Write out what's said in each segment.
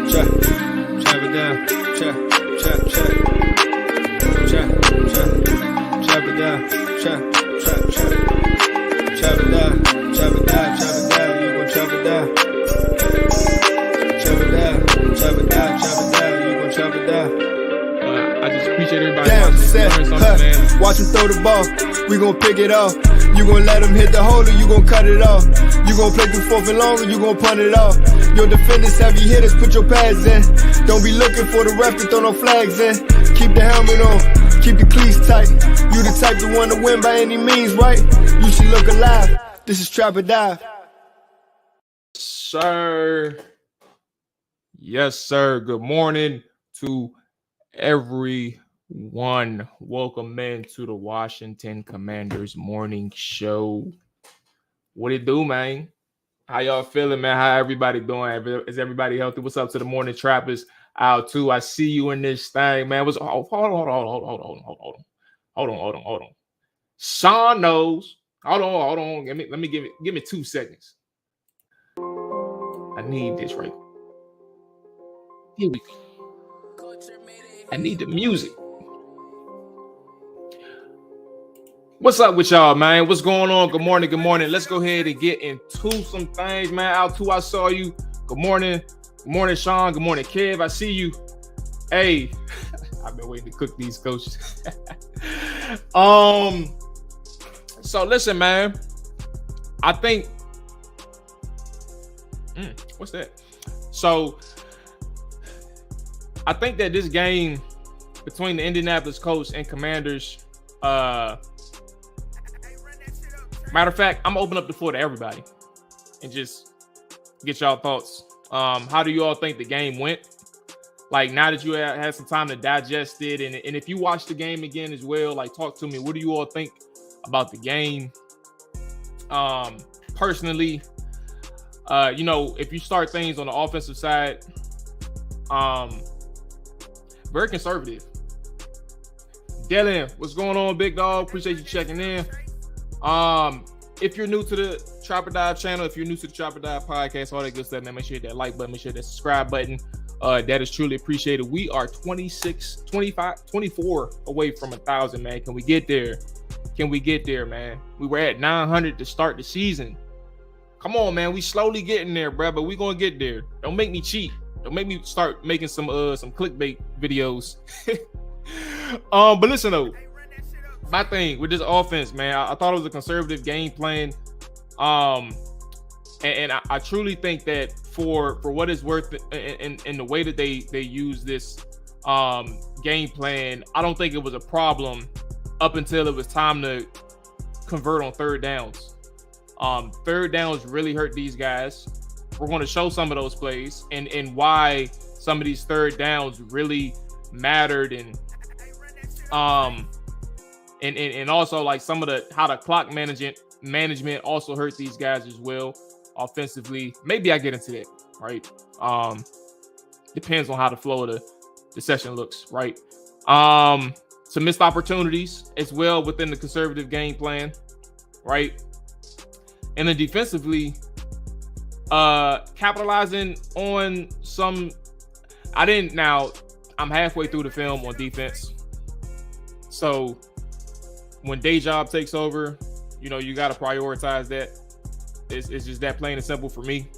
check, chop it down, check, check, check, check, check, chop it down, check, check, check, chop it down, chop it down, chop it down, you gon' chop it down, chop it down, chop it down, chop it down, you gon' chop it down. I just appreciate everybody Damn, set, man. Watch him throw the ball, we gon' pick it off. You gon' let him hit the hole or you gon' cut it off. You gon' play through fourth and long or you gon' punt it off. Your defenders, heavy hitters, put your pads in. Don't be looking for the ref to throw no flags in. Keep the helmet on, keep the cleats tight. You the type to want to win by any means, right? You should look alive. This is Trap or Dive. Sir. Yes, sir. Good morning to everyone. Welcome in to the Washington Commanders morning show. What it do, man? How y'all feeling, man? How everybody doing? Is everybody healthy? What's up to the morning trappers out too? I see you in this thing, man. Hold on. Sean knows. Hold on. Let me give me 2 seconds. I need this right. Here we go. I need the music. What's up with y'all, man? What's going on? Good morning. Let's go ahead and get into some things, man. Out too, I saw you. Good morning, Sean. Good morning, Kev. I see you. Hey, I've been waiting to cook these coaches. So listen, man. I think. What's that? So I think that this game between the Indianapolis Colts and Commanders, matter of fact, I'm gonna open up the floor to everybody and just get y'all thoughts. How do you all think the game went? Like, now that you had some time to digest it, and if you watch the game again as well, like, talk to me. What do you all think about the game? Personally, if you start things on the offensive side, very conservative. Dylan, what's going on, big dog? Appreciate you checking in. If you're new to the Trap or Dive channel, if you're new to the Trap or Dive podcast, all that good stuff, man, make sure you hit that like button, make sure you hit that subscribe button. That is truly appreciated. We are 26, 25, 24 away from 1,000, man. Can we get there? Man? We were at 900 to start the season. Come on, man. We slowly getting there, bro, but we gonna get there. Don't make me cheat. Don't make me start making some clickbait videos. But listen though, my thing with this offense, man, I thought it was a conservative game plan. And I truly think that for what it's worth in the way that they use this game plan, I don't think it was a problem up until it was time to convert on third downs. Third downs really hurt these guys. We're going to show some of those plays and why some of these third downs really mattered, and also like some of how the clock management also hurt these guys as well offensively. Maybe I get into that, right? Depends on how the flow of the session looks, right? Some missed opportunities as well within the conservative game plan, right? And then defensively, capitalizing on some. I'm halfway through the film on defense, so when day job takes over, you got to prioritize that. It's just that plain and simple for me.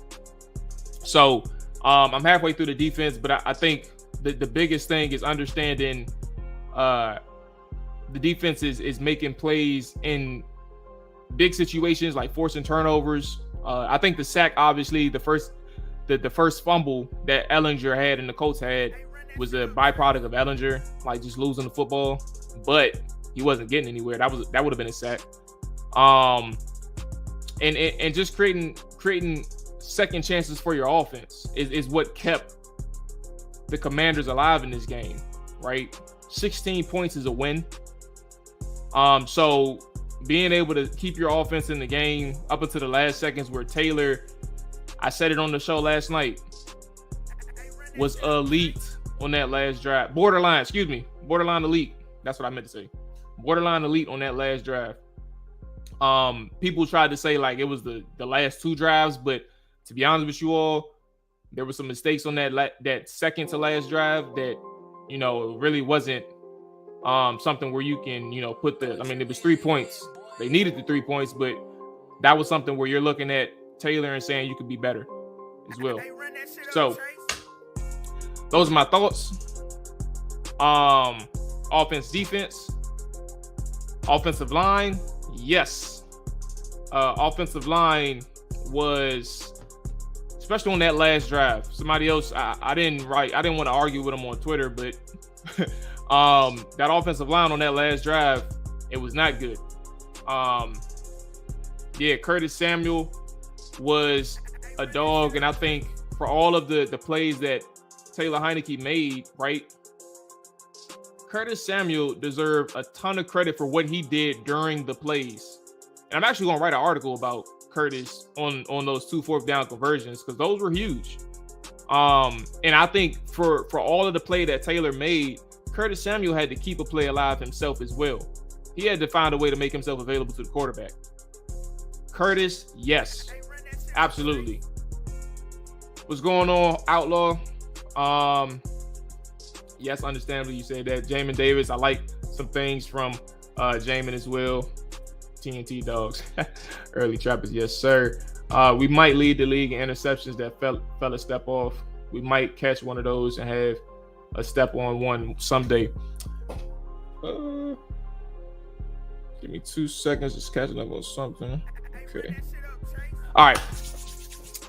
So I'm halfway through the defense, but I think the biggest thing is understanding the defense is making plays in big situations, like forcing turnovers. I think the sack, obviously, the first fumble that Ellinger had and the Colts had was a byproduct of Ellinger, like just losing the football, but he wasn't getting anywhere. That would have been a sack. And just creating second chances for your offense is what kept the Commanders alive in this game, right? 16 points is a win. So being able to keep your offense in the game up until the last seconds, where Taylor, I said it on the show last night, was elite on that last drive. Borderline elite. That's what I meant to say. Borderline elite on that last drive. People tried to say like it was the last two drives, but to be honest with you all, There were some mistakes on that second to last drive that, really wasn't something where you can, put it was 3 points. They needed the 3 points, but that was something where you're looking at Taylor and saying you could be better as well. So those are my thoughts. Offense, defense, offensive line. Yes. Offensive line was, especially on that last drive. Somebody else, I didn't want to argue with him on Twitter, but that offensive line on that last drive, it was not good. Curtis Samuel was a dog, and I think for all of the plays that Taylor Heinicke made, right, Curtis Samuel deserved a ton of credit for what he did during the plays. And I'm actually going to write an article about Curtis on those 2 4th down conversions, because those were huge. And I think for all of the play that Taylor made, Curtis Samuel had to keep a play alive himself as well. He had to find a way to make himself available to the quarterback. Curtis, yes, absolutely. What's going on, Outlaw? Yes, understandably you say that. Jamin Davis, I like some things from Jamin as well. TNT dogs, early trappers, yes sir. We might lead the league in interceptions that fell a step off. We might catch one of those and have a step on one someday. Give me 2 seconds, just catching up on something. Okay. All right.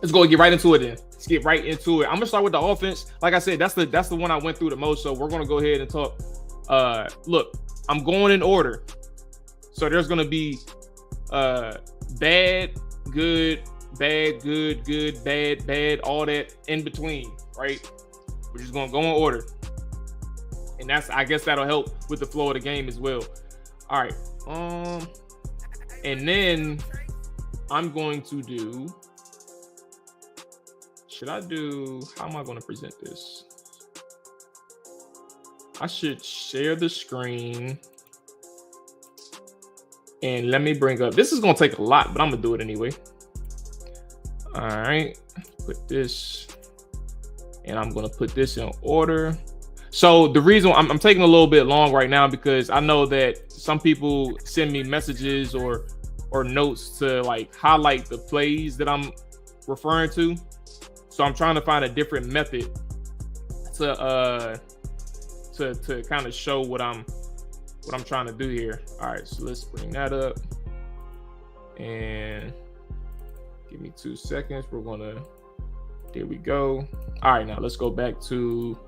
Let's go and get right into it then. Let's get right into it. I'm gonna start with the offense. Like I said, that's the one I went through the most. So we're gonna go ahead and talk. Look, I'm going in order. So there's gonna be bad, good, bad, good, good, bad, bad, all that in between, right? We're just gonna go in order. And I guess that'll help with the flow of the game as well. All right. And then I'm going to do, how am I going to present this? I should share the screen. And let me bring up, this is going to take a lot, but I'm going to do it anyway. All right, put this, and I'm going to put this in order. So the reason I'm taking a little bit long right now, because I know that some people send me messages or notes to like highlight the plays that I'm referring to. So I'm trying to find a different method to kind of show what I'm trying to do here. All right, so let's bring that up and give me 2 seconds. There we go. All right, now let's go back to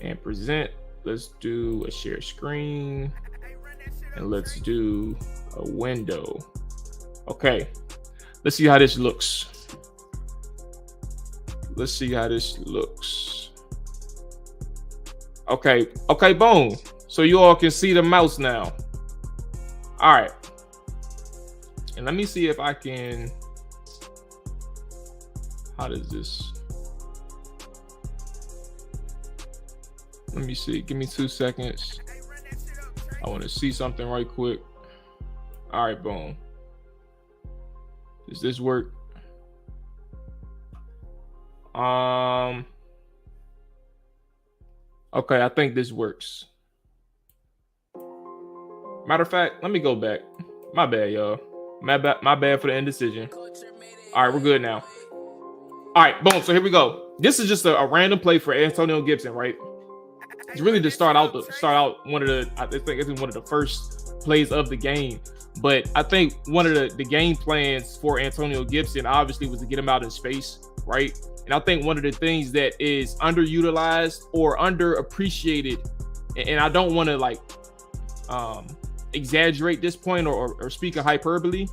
and present. Let's do a share screen and let's do a window. Okay, let's see how this looks. Okay, boom. So you all can see the mouse now. All right. And let me see if I can, how does this, let me see, give me 2 seconds. I want to see something right quick. All right, boom. Does this work? Okay, I think this works. Matter of fact, let me go back. My bad, y'all. My bad for the indecision. All right, we're good now. All right, boom. So here we go. This is just a random play for Antonio Gibson, right? It's really to start out one of the, I think it's one of the first plays of the game. But I think one of the game plans for Antonio Gibson obviously was to get him out in space, right? And I think one of the things that is underutilized or underappreciated, and I don't want to like exaggerate this point or speak a hyperbole.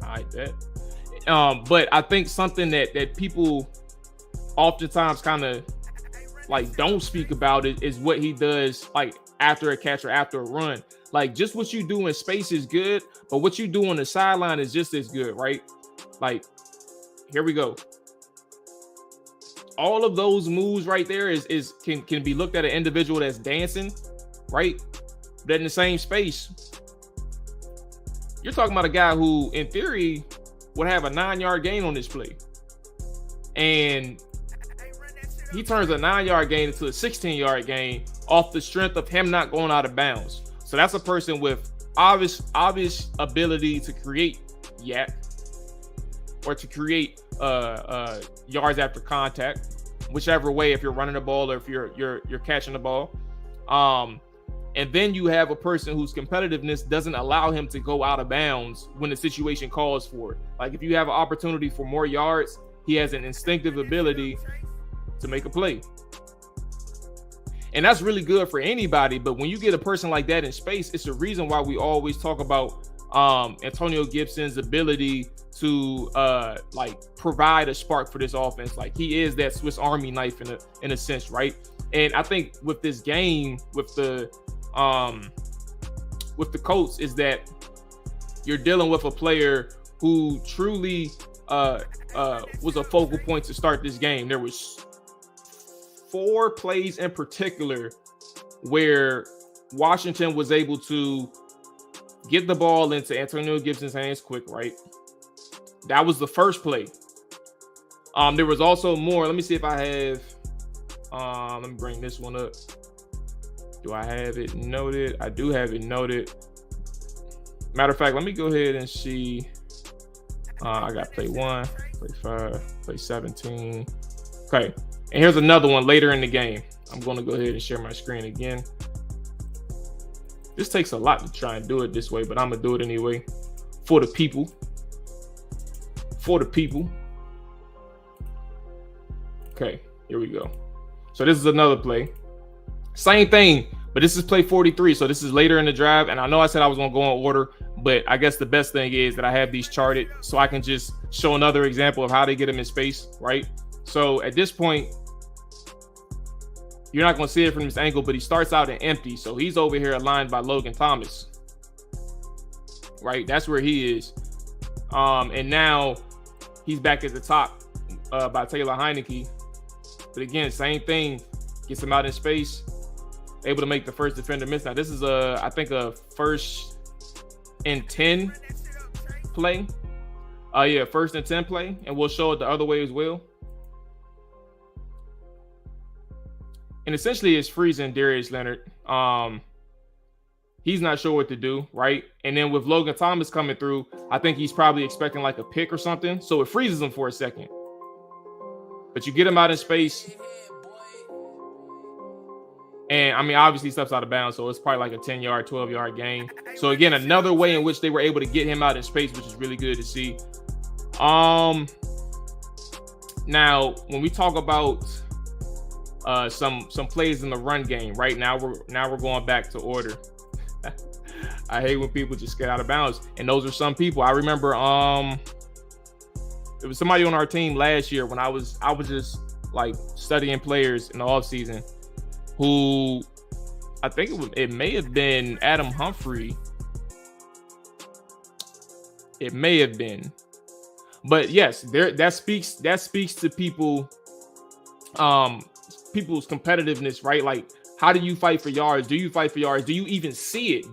I like that. But I think something that people oftentimes kind of like don't speak about is what he does like after a catch or after a run. Like just what you do in space is good, but what you do on the sideline is just as good, right? Like, here we go. All of those moves right there can be looked at an individual that's dancing, right? But in the same space, you're talking about a guy who, in theory, would have a 9-yard gain on this play. And he turns a 9-yard gain into a 16-yard gain off the strength of him not going out of bounds. So that's a person with obvious ability to create yak or to create yards after contact, whichever way, if you're running the ball or if you're catching the ball. And then you have a person whose competitiveness doesn't allow him to go out of bounds when the situation calls for it. Like if you have an opportunity for more yards, he has an instinctive ability to make a play. And that's really good for anybody. But when you get a person like that in space, it's the reason why we always talk about Antonio Gibson's ability to like provide a spark for this offense. Like he is that Swiss Army knife in a sense, right? And I think with this game, with the Colts, is that you're dealing with a player who truly was a focal point to start this game. There was 4 plays in particular where Washington was able to get the ball into Antonio Gibson's hands quick, right? That was the first play. There was also more. Let me see if I have. Let me bring this one up. Do I have it noted? I do have it noted. Matter of fact, let me go ahead and see. I got play 1, play 5, play 17. Okay. And here's another one later in the game. I'm going to go ahead and share my screen again. This takes a lot to try and do it this way, but I'm going to do it anyway. For the people. For the people. Okay, here we go. So this is another play. Same thing, but this is play 43. So this is later in the drive. And I know I said I was going to go in order, but I guess the best thing is that I have these charted so I can just show another example of how they get them in space, right? So at this point, you're not going to see it from this angle, but he starts out in empty. So he's over here aligned by Logan Thomas, right? That's where he is. And now he's back at the top by Taylor Heineke. But again, same thing, gets him out in space, able to make the first defender miss. Now this is I think a 1st and 10 play. Yeah, 1st and 10 play, and we'll show it the other way as well. And essentially it's freezing Darius Leonard. He's not sure what to do, right? And then with Logan Thomas coming through, I think he's probably expecting like a pick or something. So it freezes him for a second. But you get him out in space. And I mean, obviously steps out of bounds. So it's probably like a 10-yard, 12-yard gain. So again, another way in which they were able to get him out in space, which is really good to see. Now, when we talk about some plays in the run game, right now we're going back to order. I hate when people just get out of bounds, and those are some people. I remember it was somebody on our team last year when I was just like studying players in the offseason who I think it may have been Adam Humphrey. It may have been, but yes, that speaks to people. People's competitiveness, right? Like, how do you fight for yards? Do you fight for yards? Do you even see it?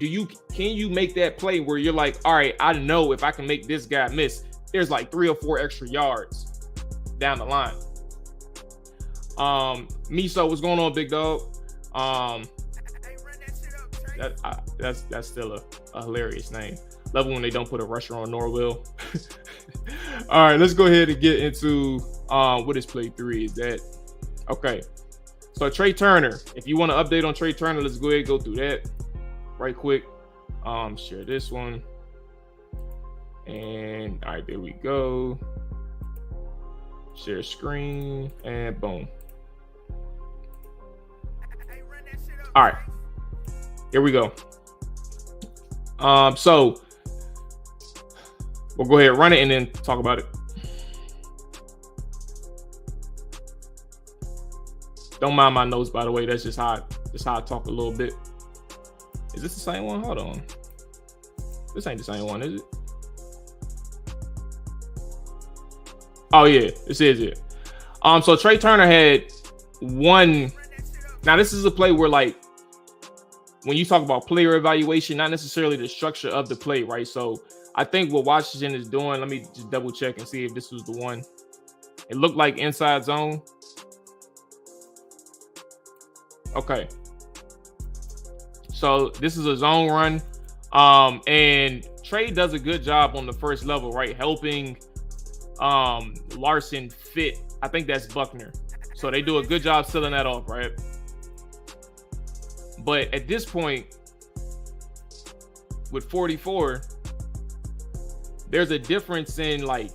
Can you make that play where you're like, all right, I know if I can make this guy miss, there's like 3 or 4 extra yards down the line. Miso, what's going on, big dog? That's still a hilarious name. Love when they don't put a rusher on Norwell. All right, let's go ahead and get into what is play 3. Is that okay? So Trey Turner, if you want to update on Trey Turner, let's go ahead and go through that right quick. Share this one. And all right, there we go. Share screen and boom. All right, here we go. So we'll go ahead and run it and then talk about it. Don't mind my notes, by the way. That's just how I talk a little bit. Is this the same one? Hold on. This ain't the same one, is it? Oh yeah, this is it. So Trey Turner had one. Now this is a play where, like, when you talk about player evaluation, not necessarily the structure of the play, right? So I think what Washington is doing, let me just double check and see if this was the one. It looked like inside zone. Okay. So this is a zone run. And Trey does a good job on the first level, right? Helping Larson fit. I think that's Buckner. So they do a good job sealing that off, right? But at this point, with 44, there's a difference in like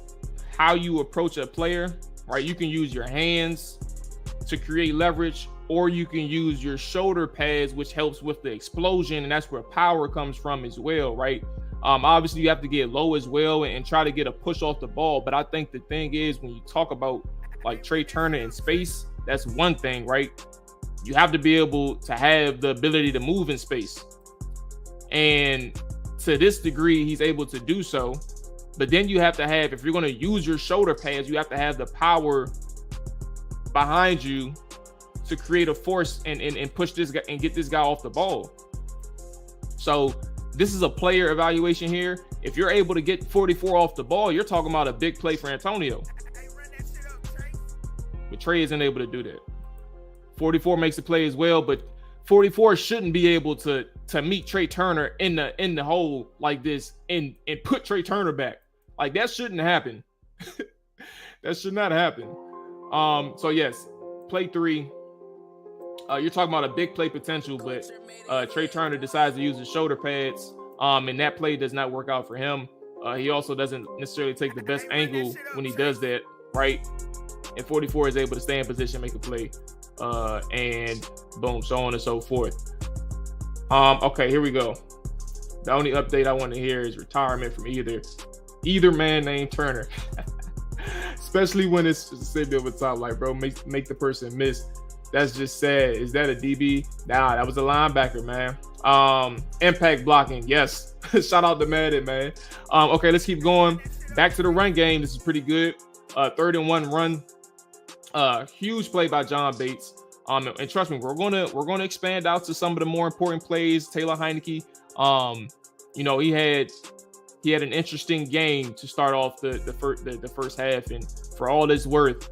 how you approach a player, right? You can use your hands to create leverage, or you can use your shoulder pads, which helps with the explosion, and that's where power comes from as well, right? Obviously, you have to get low as well and try to get a push off the ball. But I think the thing is, when you talk about like Trey Turner in space, that's one thing, right? You have to be able to have the ability to move in space. And to this degree, he's able to do so. But then you have to have, if you're going to use your shoulder pads, you have to have the power behind you to create a force and push this guy and get this guy off the ball. So this is a player evaluation here. If you're able to get 44 off the ball, you're talking about a big play for Antonio. But Trey isn't able to do that. 44 makes the play as well, but 44 shouldn't be able to meet Trey Turner in the hole like this and put Trey Turner back. Like, that shouldn't happen. That should not happen. So yes, play 3. You're talking about a big play potential, but Trey Turner decides to use his shoulder pads, and that play does not work out for him. He also doesn't necessarily take the best angle when he does that, right? And 44 is able to stay in position, make a play, and boom, so on and so forth. Okay, here we go. The only update I want to hear is retirement from either man named Turner. Especially when it's sitting over top, like, bro, make the person miss. That's just sad. Is that a DB? Nah, that was a linebacker, man. Impact blocking, yes. Shout out to Madden, man. Okay, let's keep going. Back to the run game. This is pretty good. 3rd and 1 run. Huge play by John Bates. And trust me, we're gonna expand out to some of the more important plays. Taylor Heineke. You know, he had an interesting game to start off the first half, and for all it's worth,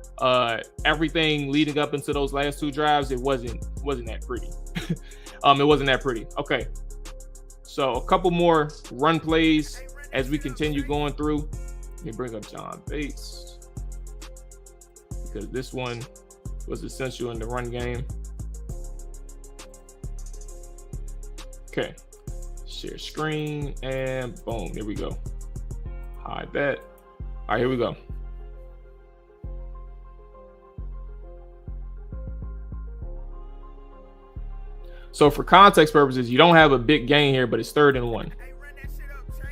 everything leading up into those last 2 drives, it wasn't that pretty. It wasn't that pretty. Okay, so a couple more run plays as we continue going through. Let me bring up John Bates because this one was essential in the run game. Okay. Share screen and boom, there we go. Hide that. All right, here we go. So for context purposes, you don't have a big gain here, but it's 3rd and 1.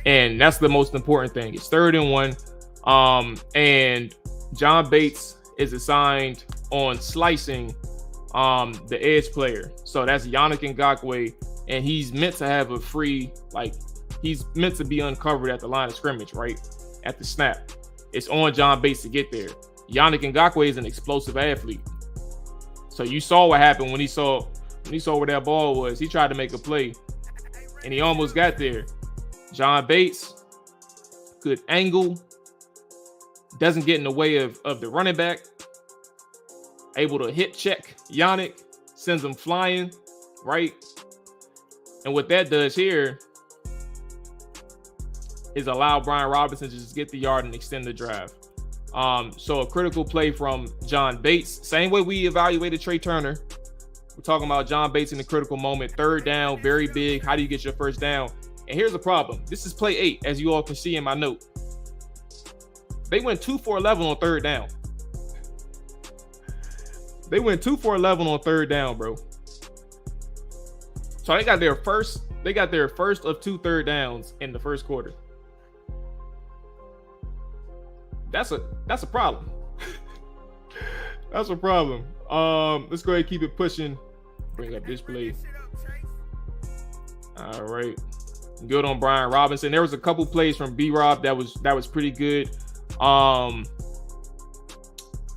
And that's the most important thing. It's 3rd and 1. And John Bates is assigned on slicing the edge player. So that's Yannick Ngakoue. And he's meant to have a free, like, he's meant to be uncovered at the line of scrimmage, right? At the snap. It's on John Bates to get there. Yannick Ngakoue is an explosive athlete. So you saw what happened when he saw where that ball was. He tried to make a play, and he almost got there. John Bates, good angle. Doesn't get in the way of the running back. Able to hit check Yannick. Sends him flying, right? And what that does here is allow Brian Robinson to just get the yard and extend the drive. So a critical play from John Bates. Same way we evaluated Trey Turner. We're talking about John Bates in the critical moment. 3rd down, very big. How do you get your 1st down? And here's the problem. This is play 8, as you all can see in my note. They went 2 for 11 on 3rd down. They went 2 for 11 on 3rd down, bro. So they got their first of 2 3rd downs in the first quarter. That's a problem. That's a problem. Let's go ahead and keep it pushing. Bring up this play. All right. Good on Brian Robinson. There was a couple plays from B-Rob that was pretty good.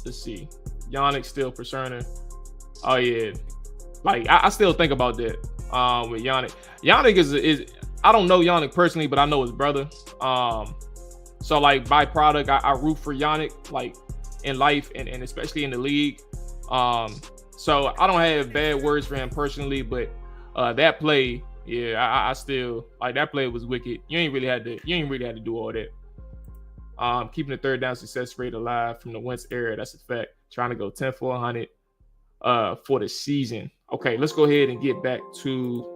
Let's see. Yannick still Pacerna. Oh yeah. Like I still think about that. With Yannick. Yannick is I don't know Yannick personally, but I know his brother. So like byproduct, I root for Yannick. Like in life and especially in the league. So I don't have bad words for him personally, but that play, yeah, I still like that play was wicked. You ain't really had to do all that. Keeping the third down success rate alive from the Wentz era, that's a fact. Trying to go 10 for 100 for the season. Okay, let's go ahead and get back to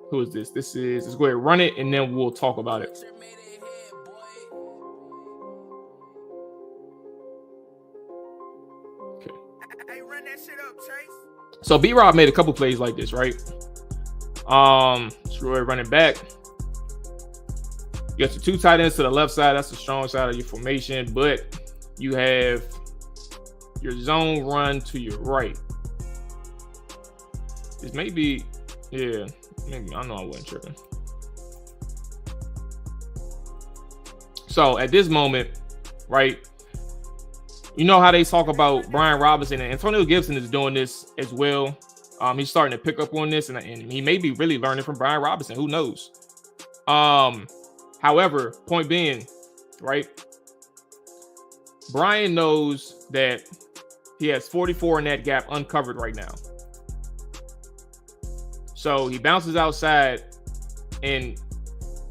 who is this? Let's go ahead and run it and then we'll talk about it. Okay. So B-Rob made a couple plays like this, right? Troy running back. You got your two tight ends to the left side. That's the strong side of your formation, but you have your zone run to your right. This may be, yeah, maybe, I know I wasn't tripping. So at this moment, right, you know how they talk about Brian Robinson, and Antonio Gibson is doing this as well. He's starting to pick up on this, and he may be really learning from Brian Robinson. Who knows? However, point being, right, Brian knows that he has 44 in that gap uncovered right now. So he bounces outside, and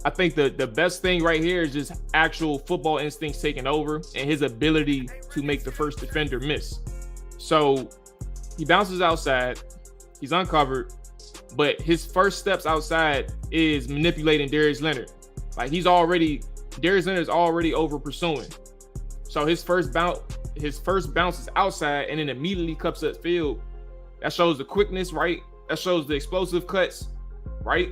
I think the best thing right here is just actual football instincts taking over and his ability to make the first defender miss. So he bounces outside, he's uncovered, but his first steps outside is manipulating Darius Leonard. Like Darius Leonard is already over pursuing. So his first bounce is outside and then immediately cuts up field. That shows the quickness, right? That shows the explosive cuts, right?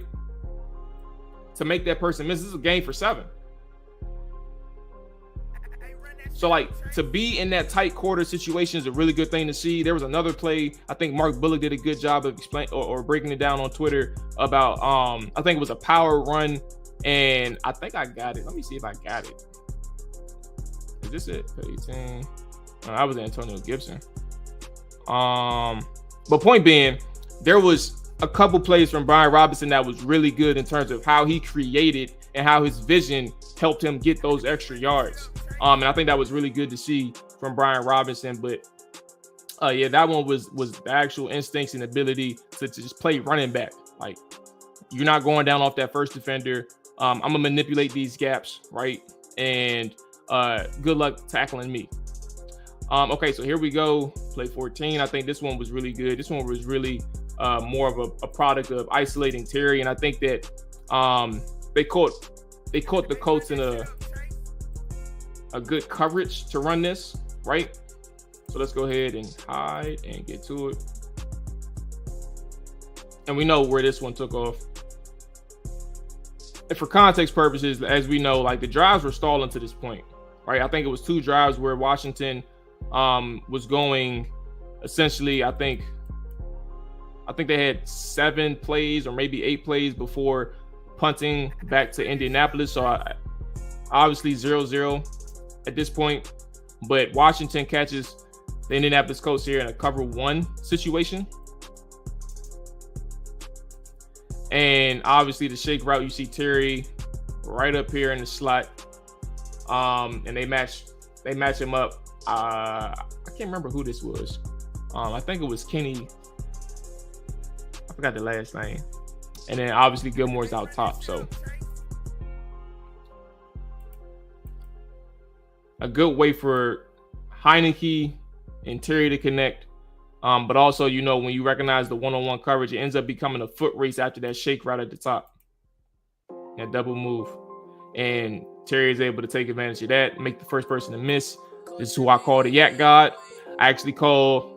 To make that person miss. This is a game for 7. So like to be in that tight quarter situation is a really good thing to see. There was another play. I think Mark Bullock did a good job of explaining or breaking it down on Twitter about I think it was a power run, and I think I got it. Let me see if I got it. Is this it? 18. I was Antonio Gibson. But point being, there was a couple plays from Brian Robinson that was really good in terms of how he created and how his vision helped him get those extra yards. And I think that was really good to see from Brian Robinson. But yeah, that one was the actual instincts and ability to just play running back. Like, you're not going down off that first defender. I'm gonna manipulate these gaps, right? And good luck tackling me. Okay, so here we go. Play 14. I think this one was really good. This one was really more of a product of isolating Terry, and I think that they caught the Colts in a good coverage to run this, right? So let's go ahead and hide and get to it. And we know where this one took off. And for context purposes, as we know, like the drives were stalling to this point, right? I think it was 2 drives where Washington was going essentially, I think they had 7 plays or maybe 8 plays before punting back to Indianapolis. So obviously 0-0 at this point, but Washington catches the Indianapolis Colts here in a cover 1 situation. And obviously the shake route, you see Terry right up here in the slot. And they match him up. I can't remember who this was. I think it was Kenny. I forgot the last name. And then obviously Gilmore's out top. So a good way for Heineke and Terry to connect. But also, you know, when you recognize the one-on-one coverage, it ends up becoming a foot race after that shake right at the top. That double move. And Terry is able to take advantage of that, make the first person to miss. This is who I call the Yak God. I actually call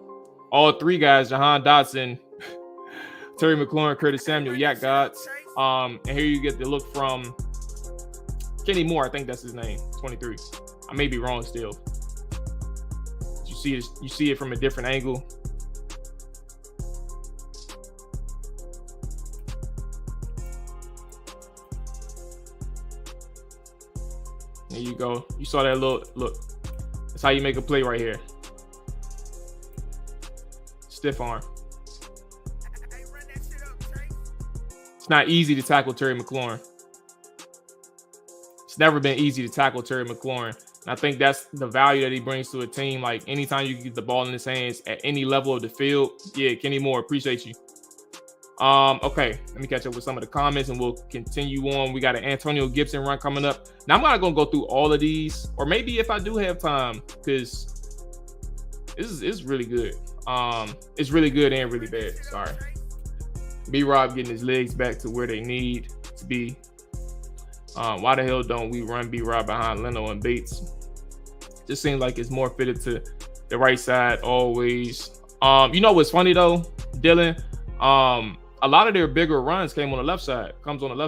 all 3 guys, Jahan Dotson, Terry McLaurin, Curtis Samuel, Yak Gods. And here you get the look from Kenny Moore. I think that's his name, 23. I may be wrong still. You see it from a different angle. There you go. You saw that little look. That's how you make a play right here. Stiff arm. It's not easy to tackle Terry McLaurin. It's never been easy to tackle Terry McLaurin. And I think that's the value that he brings to a team. Like anytime you get the ball in his hands at any level of the field, yeah, Kenny Moore, appreciate you. Okay, let me catch up with some of the comments and we'll continue on. We got an Antonio Gibson run coming up. Now I'm not gonna go through all of these, or maybe if I do have time, because this is really good. It's really good and really bad. Sorry. B-Rob getting his legs back to where they need to be. Why the hell don't we run B-Rob behind Leno and Bates? Just seems like it's more fitted to the right side always. You know what's funny though, Dylan? A lot of their bigger runs comes on the left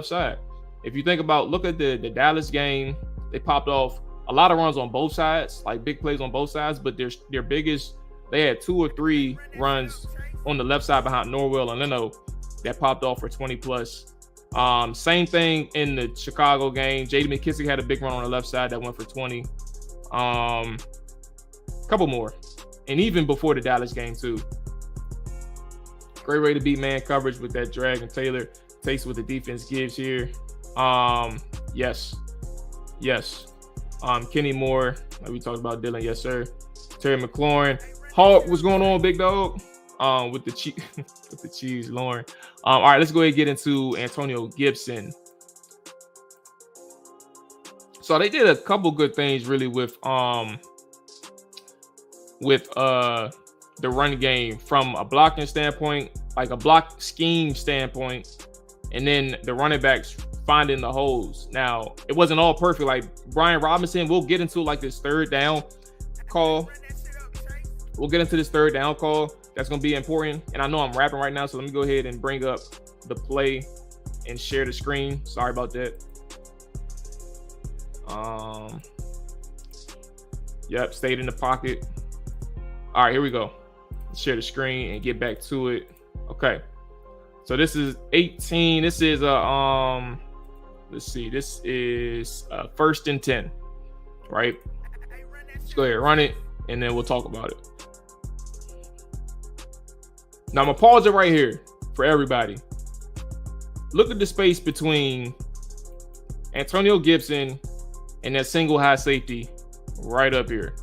side. If you think about, look at the Dallas game, they popped off a lot of runs on both sides, like big plays on both sides, but their biggest, they had 2 or 3 runs on the left side behind Norwell and Leno that popped off for 20 plus. Same thing in the Chicago game. J.D. McKissick had a big run on the left side that went for 20. Couple more. And even before the Dallas game too. Great way to beat man coverage with that drag, and Taylor takes what the defense gives here. Yes. Kenny Moore, like we talked about Dylan, yes sir. Terry McLaurin. Hawk, what's going on, big dog? With the cheese, Lauren. All right, let's go ahead and get into Antonio Gibson. So they did a couple good things really with the run game from a blocking standpoint, like a block scheme standpoint, and then the running backs finding the holes. Now, it wasn't all perfect. Like Brian Robinson, we'll get into like this third down call. That's going to be important. And I know I'm rapping right now, so let me go ahead and bring up the play and share the screen. Sorry about that. Yep, stayed in the pocket. All right, here we go. Share the screen and get back to it. Okay. So this is 18. This is a let's see. This is 1st and 10. Right? Let's go ahead and run it and then we'll talk about it. Now I'm gonna pause it right here for everybody. Look at the space between Antonio Gibson and that single high safety right up here.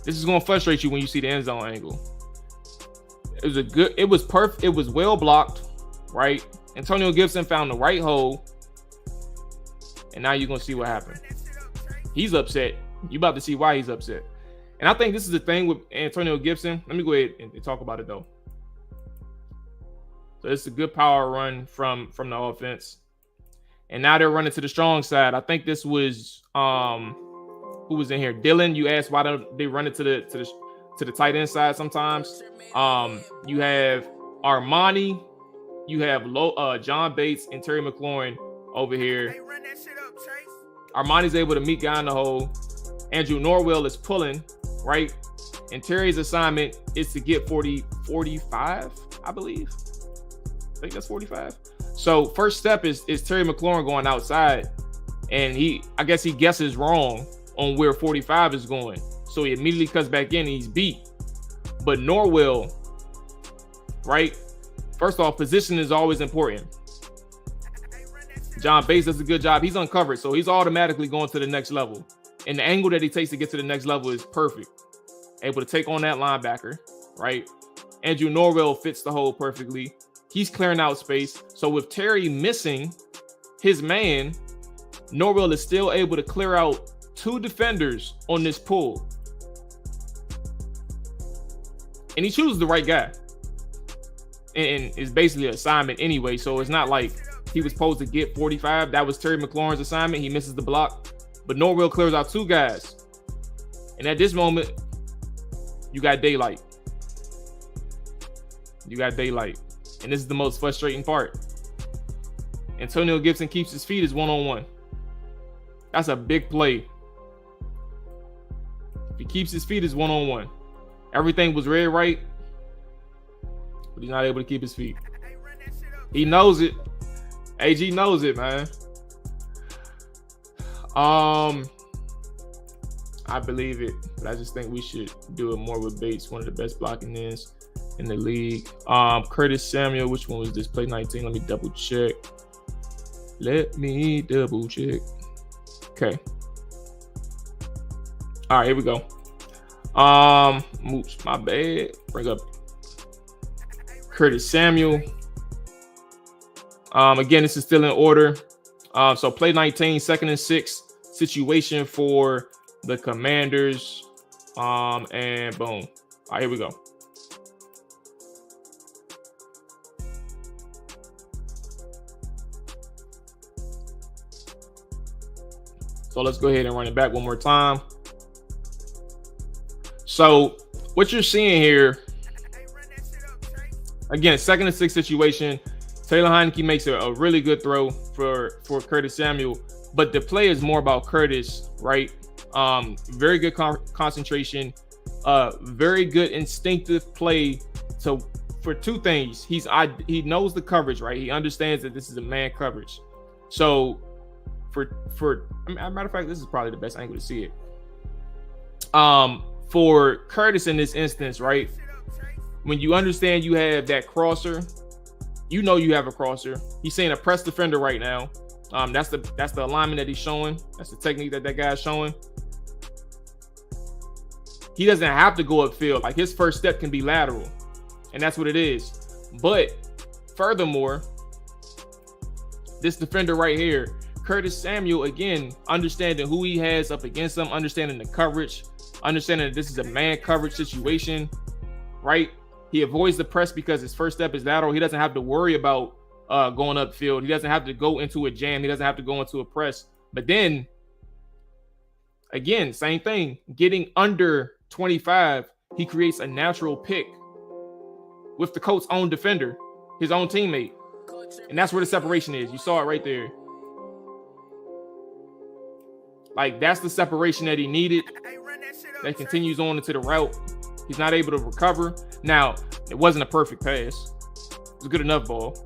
This is gonna frustrate you when you see the end zone angle. It was perfect. It was well blocked, right? Antonio Gibson found the right hole, and now you're gonna see what happened. He's upset. You about to see why he's upset. And I think this is the thing with Antonio Gibson. Let me go ahead and talk about it though. So it's a good power run from the offense. And now they're running to the strong side. I think this was who was in here? Dylan, you asked why don't they run it to the tight end side sometimes. You have Armani, you have John Bates and Terry McLaurin over here. Armani's able to meet guy in the hole. Andrew Norwell is pulling, right? And Terry's assignment is to get 45, I believe. I think that's 45. So first step is Terry McLaurin going outside, and I guess he guesses wrong on where 45 is going. So he immediately cuts back in and he's beat. But Norwell, right? First off, position is always important. John Bates does a good job. He's uncovered, so he's automatically going to the next level. And the angle that he takes to get to the next level is perfect. Able to take on that linebacker, right? Andrew Norwell fits the hole perfectly. He's clearing out space. So with Terry missing his man, Norwell is still able to clear out 2 defenders on this pull. And he chooses the right guy. And it's basically an assignment anyway. So it's not like he was supposed to get 45. That was Terry McLaurin's assignment. He misses the block. But Norwell clears out 2 guys. And at this moment, you got daylight. And this is the most frustrating part. Antonio Gibson keeps his feet as one-on-one. That's a big play. If he keeps his feet as one-on-one. Everything was read right, but he's not able to keep his feet. He knows it. AG knows it, man. I believe it, but I just think we should do it more with Bates, one of the best blocking ends in the league. Curtis Samuel, which one was this? Play 19. Let me double check. Okay. All right, here we go. Mooch, my bad. Bring up Curtis Samuel. Again, this is still in order. So play 19, 2nd and 6 situation for the Commanders. And boom. All right, here we go. So let's go ahead and run it back one more time. So what you're seeing here, again, 2nd and 6 situation. Taylor Heineke makes a really good throw for Curtis Samuel, but the play is more about Curtis, right? Very good concentration, very good instinctive play for two things. He knows the coverage, right? He understands that this is a man coverage. So matter of fact, this is probably the best angle to see it. For Curtis in this instance, right? When you understand you have that crosser, you know you have a crosser. He's saying a press defender right now. That's the alignment that he's showing. That's the technique that guy's showing. He doesn't have to go upfield. Like, his first step can be lateral, and that's what it is. But furthermore, this defender right here, Curtis Samuel, again, understanding who he has up against him, understanding the coverage, understanding that this is a man coverage situation, right? He avoids the press because his first step is lateral. He doesn't have to worry about going upfield. He doesn't have to go into a jam. He doesn't have to go into a press. But then, again, same thing. Getting under 25, he creates a natural pick with the Colts' own defender, his own teammate. And that's where the separation is. You saw it right there. Like, that's the separation that he needed. That continues on into the route. He's not able to recover. Now, it wasn't a perfect pass. It was a good enough ball,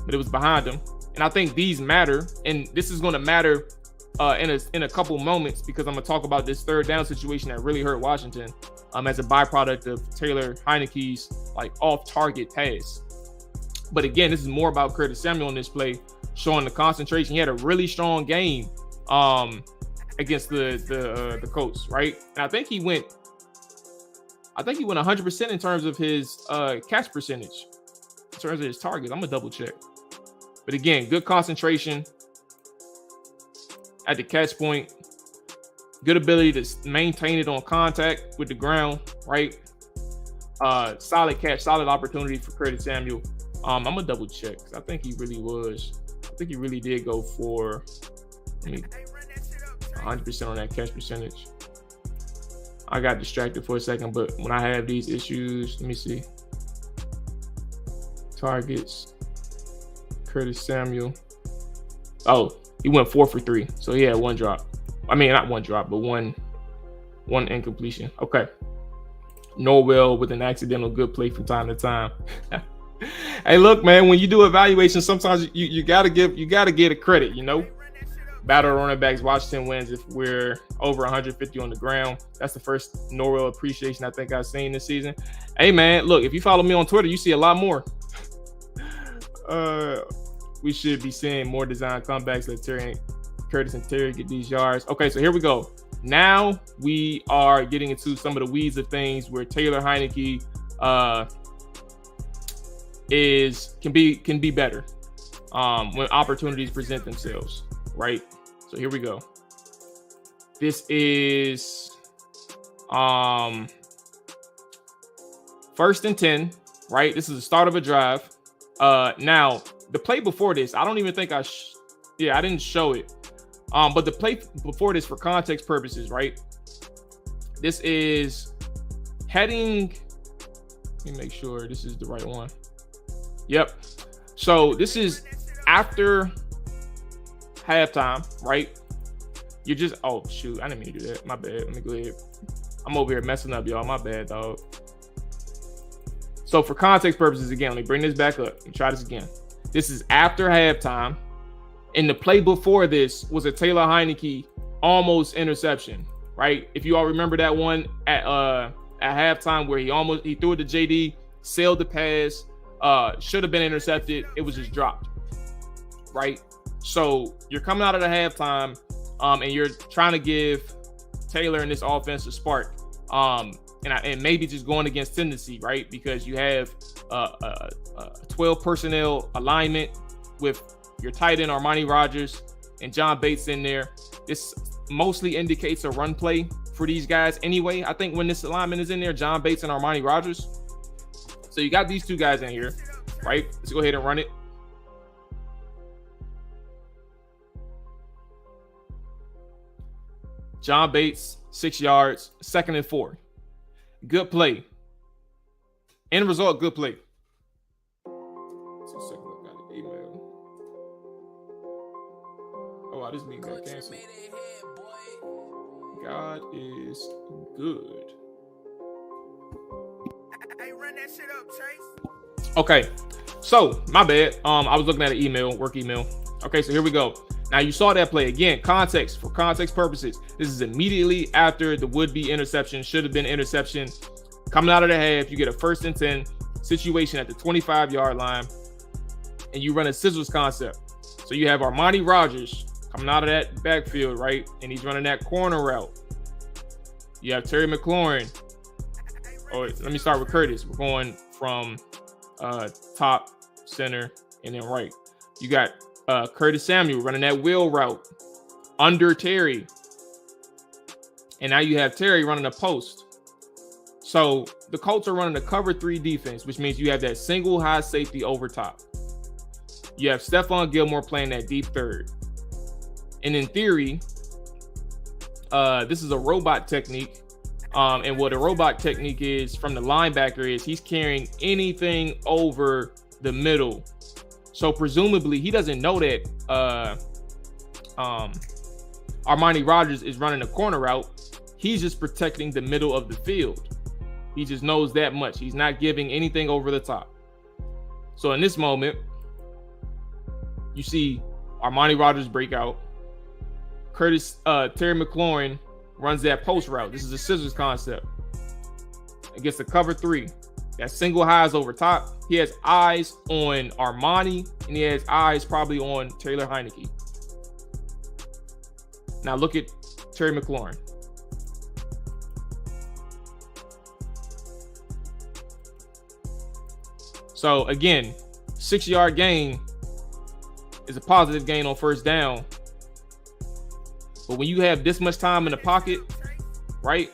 but it was behind him. And I think these matter, and this is going to matter in a couple moments, because I'm going to talk about this third down situation that really hurt Washington as a byproduct of Taylor Heineke's like off-target pass. But again, this is more about Curtis Samuel in this play, showing the concentration. He had a really strong game against the Colts, right? And I think he went 100% in terms of his catch percentage, in terms of his targets. I'm gonna double check. But again, good concentration at the catch point, good ability to maintain it on contact with the ground, right? Solid catch, solid opportunity for Curtis Samuel. I'm gonna double check. I think he really was. I think he really did go for 100% on that catch percentage. I got distracted for a second, but when I have these issues, let me see. Targets, Curtis Samuel. Oh, he went 4 for 3. So he had one drop. I mean, not one drop, but one incompletion. Okay. Norwell with an accidental good play from time to time. Hey, look, man, when you do evaluation, sometimes you gotta get a credit, you know. Battle running backs, Washington wins if we're over 150 on the ground. That's the first Norwell appreciation I think I've seen this season. Hey, man, look, if you follow me on Twitter, you see a lot more. We should be seeing more design comebacks. Let Curtis and Terry get these yards. Okay, so here we go. Now we are getting into some of the weeds of things where Taylor Heineke can be better when opportunities present themselves, right? So here we go. This is 1st and 10, right? This is the start of a drive. Now the play before this, I don't even think I didn't show it. But the play before this, for context purposes, right? This is heading. Let me make sure this is the right one. Yep. So this is after halftime, right? You're just, oh shoot, I didn't mean to do that. My bad. Let me go ahead. I'm over here messing up, y'all. My bad, dog. So for context purposes, again, let me bring this back up. Let me try this again. This is after halftime. And the play before this was a Taylor Heineke almost interception, right? If you all remember that one at halftime where he threw it to JD, sailed the pass, should have been intercepted. It was just dropped, right? So you're coming out of the halftime, and you're trying to give Taylor in this offensive spark. And maybe just going against tendency, right? Because you have a 12 personnel alignment with your tight end Armani Rogers and John Bates in there. This mostly indicates a run play for these guys anyway. I think when this alignment is in there, John Bates and Armani Rogers. So you got these two guys in here, right? Let's go ahead and run it. John Bates, 6 yards, 2nd and 4. Good play. End result, good play. 2 seconds, I got an email. Oh, wow, this meeting got canceled. God is good. Hey, run that shit up, Chase. Okay, so my bad. I was looking at an email, work email. Okay, so here we go. Now you saw that play again. Context, for context purposes, this is immediately after the would-be interception, should have been interception. Coming out of the half, you get a 1st and 10 situation at the 25-yard line, and you run a scissors concept. So you have Armani Rogers coming out of that backfield, right? And he's running that corner route. You have Terry McLaurin. Oh, let me start with Curtis. We're going from top, center, and then right. You got Curtis Samuel running that wheel route under Terry. And now you have Terry running a post. So the Colts are running a cover 3 defense, which means you have that single high safety over top. You have Stephon Gilmore playing that deep third. And in theory, this is a robot technique. And what a robot technique is from the linebacker is he's carrying anything over the middle. So presumably he doesn't know that Armani Rogers is running a corner route. He's just protecting the middle of the field. He just knows that much. He's not giving anything over the top. So in this moment, you see Armani Rogers break out. Terry McLaurin runs that post route. This is a scissors concept. Against the cover 3. That single highs over top. He has eyes on Armani, and he has eyes probably on Taylor Heineke. Now look at Terry McLaurin. So again, 6-yard gain is a positive gain on 1st down. But when you have this much time in the pocket, right?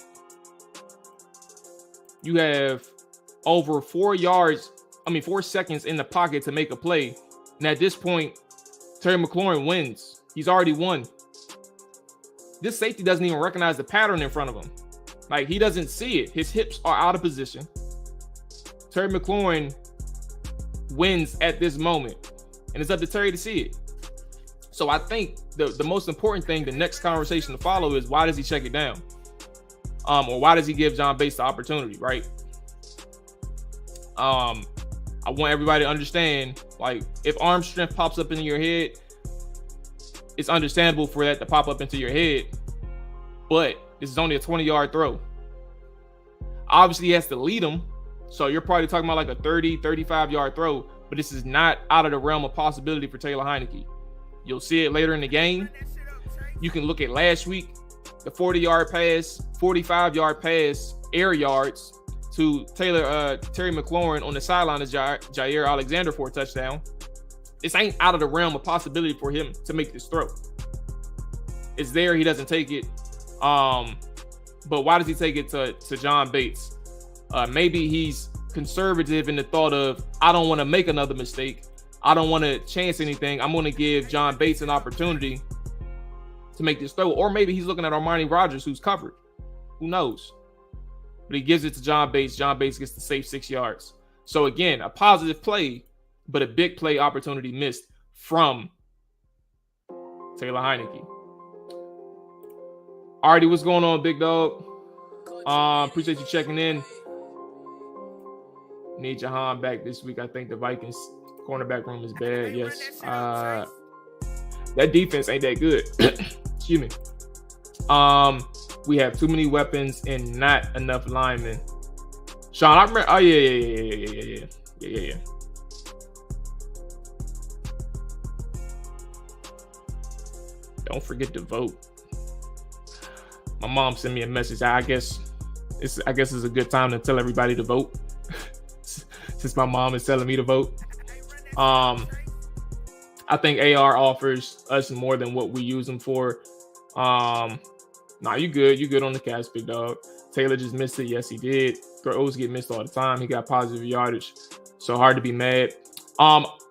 You have over 4 seconds in the pocket to make a play. And at this point, Terry McLaurin wins. He's already won. This safety doesn't even recognize the pattern in front of him. Like, he doesn't see it. His hips are out of position. Terry McLaurin wins at this moment. And it's up to Terry to see it. So I think the most important thing, the next conversation to follow is, why does he check it down? Or why does he give John Bates the opportunity, right? I want everybody to understand, like, if arm strength pops up into your head, it's understandable for that to pop up into your head. But this is only a 20-yard throw. Obviously, he has to lead him. So you're probably talking about like a 30, 35-yard throw. But this is not out of the realm of possibility for Taylor Heineke. You'll see it later in the game. You can look at last week, the 40-yard pass, 45-yard pass, air yards to Terry McLaurin on the sideline of Jair Alexander for a touchdown. This ain't out of the realm of possibility for him to make this throw. It's there. He doesn't take it. But why does he take it to John Bates? Maybe he's conservative in the thought of, I don't want to make another mistake. I don't want to chance anything. I'm going to give John Bates an opportunity to make this throw. Or maybe he's looking at Armani Rogers, who's covered. Who knows? But he gives it to John Bates. John Bates gets the safe 6 yards. So again, a positive play, but a big play opportunity missed from Taylor Heineke. Alrighty, what's going on, big dog? Appreciate you checking in. Need Jahan back this week. I think the Vikings cornerback room is bad. Yes. That defense ain't that good. Excuse me. We have too many weapons and not enough linemen. Sean, I remember. Oh yeah. Don't forget to vote. My mom sent me a message. I guess it's a good time to tell everybody to vote. Since my mom is telling me to vote. I think AR offers us more than what we use him for. Nah, you good. You good on the catch, big dog. Taylor just missed it. Yes, he did. Throws get missed all the time. He got positive yardage. So hard to be mad.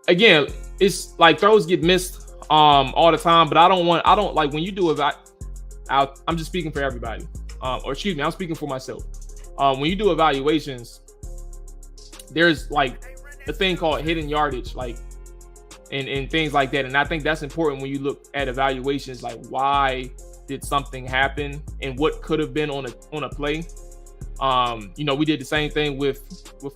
Again, it's like throws get missed all the time, but I don't like when you do it. I'm just speaking for everybody. Or excuse me, I'm speaking for myself. When you do evaluations, there's like a thing called hidden yardage, like and things like that. And I think that's important when you look at evaluations, like why did something happen and what could have been on a play. We did the same thing with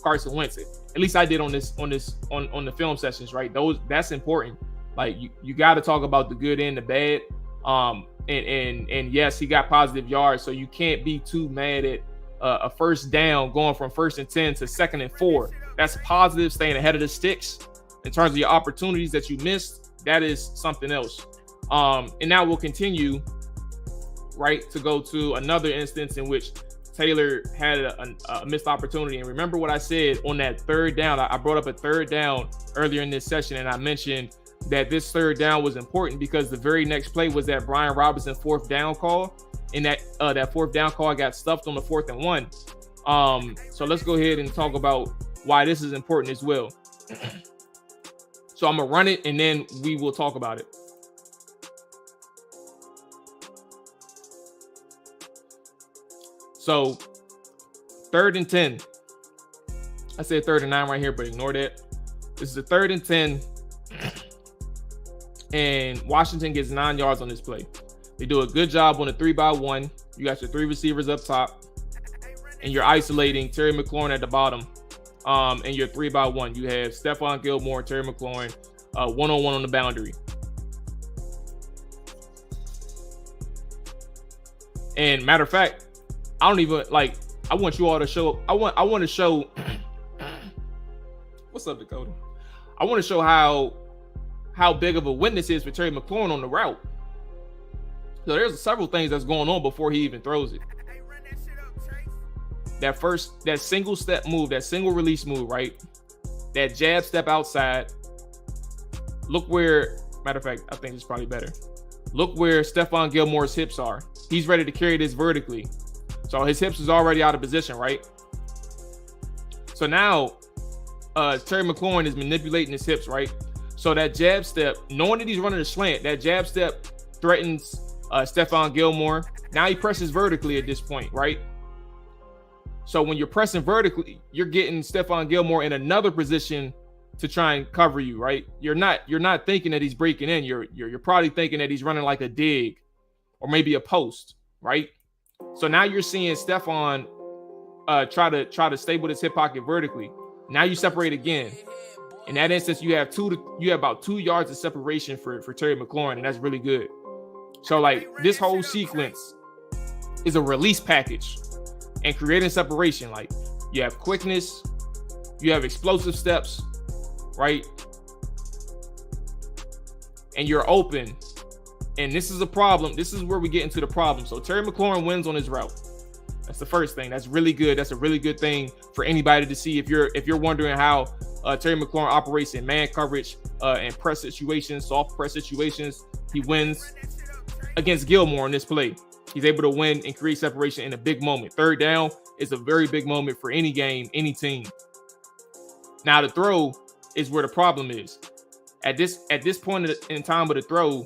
Carson Wentz. At least I did on the film sessions, right? That's important. Like you got to talk about the good and the bad. And yes, he got positive yards, so you can't be too mad at a first down going from 1st and 10 to 2nd and 4. That's positive, staying ahead of the sticks. In terms of your opportunities that you missed, that is something else. And now we'll continue, right, to go to another instance in which Taylor had a missed opportunity. And remember what I said on that third down. I brought up a third down earlier in this session, and I mentioned that this third down was important because the very next play was that Brian Robinson 4th down call. And that 4th down call got stuffed on the 4th and 1. So let's go ahead and talk about why this is important as well. So I'm gonna run it and then we will talk about it. So 3rd and 10. I said 3rd and 9 right here, but ignore that. This is a 3rd and 10. And Washington gets 9 yards on this play. They do a good job on the 3-by-1. You got your 3 receivers up top, and you're isolating Terry McLaurin at the bottom. And your 3-by-1. You have Stephon Gilmore and Terry McLaurin one-on-one on the boundary. And matter of fact, I don't even like. I want you all to show. I want to show. What's up, Dakota? I want to show how big of a witness is for Terry McLaurin on the route. So there's several things that's going on before he even throws it. That single step move, that single release move, right? That jab step outside. Look where, matter of fact, I think it's probably better. Look where Stephon Gilmore's hips are. He's ready to carry this vertically. So his hips is already out of position, right? So now Terry McLaurin is manipulating his hips, right? So that jab step, knowing that he's running a slant, that jab step threatens Stephon Gilmore. Now he presses vertically at this point, right? So when you're pressing vertically, you're getting Stephon Gilmore in another position to try and cover you, right? You're not thinking that he's breaking in. You're probably thinking that he's running like a dig or maybe a post, right? So now you're seeing Stephon try to stay with his hip pocket vertically. Now you separate again. In that instance, you have about 2 yards of separation for Terry McLaurin, and that's really good. So like this whole sequence is a release package and creating separation. Like you have quickness, you have explosive steps, right? And you're open. And this is a problem. This is where we get into the problem. So Terry McLaurin wins on his route. That's the first thing. That's really good. That's a really good thing for anybody to see. If you're wondering how Terry McLaurin operates in man coverage and press situations, soft press situations, he wins against Gilmore in this play. He's able to win and create separation in a big moment. 3rd down is a very big moment for any game, any team. Now the throw is where the problem is. At this point in time of the throw,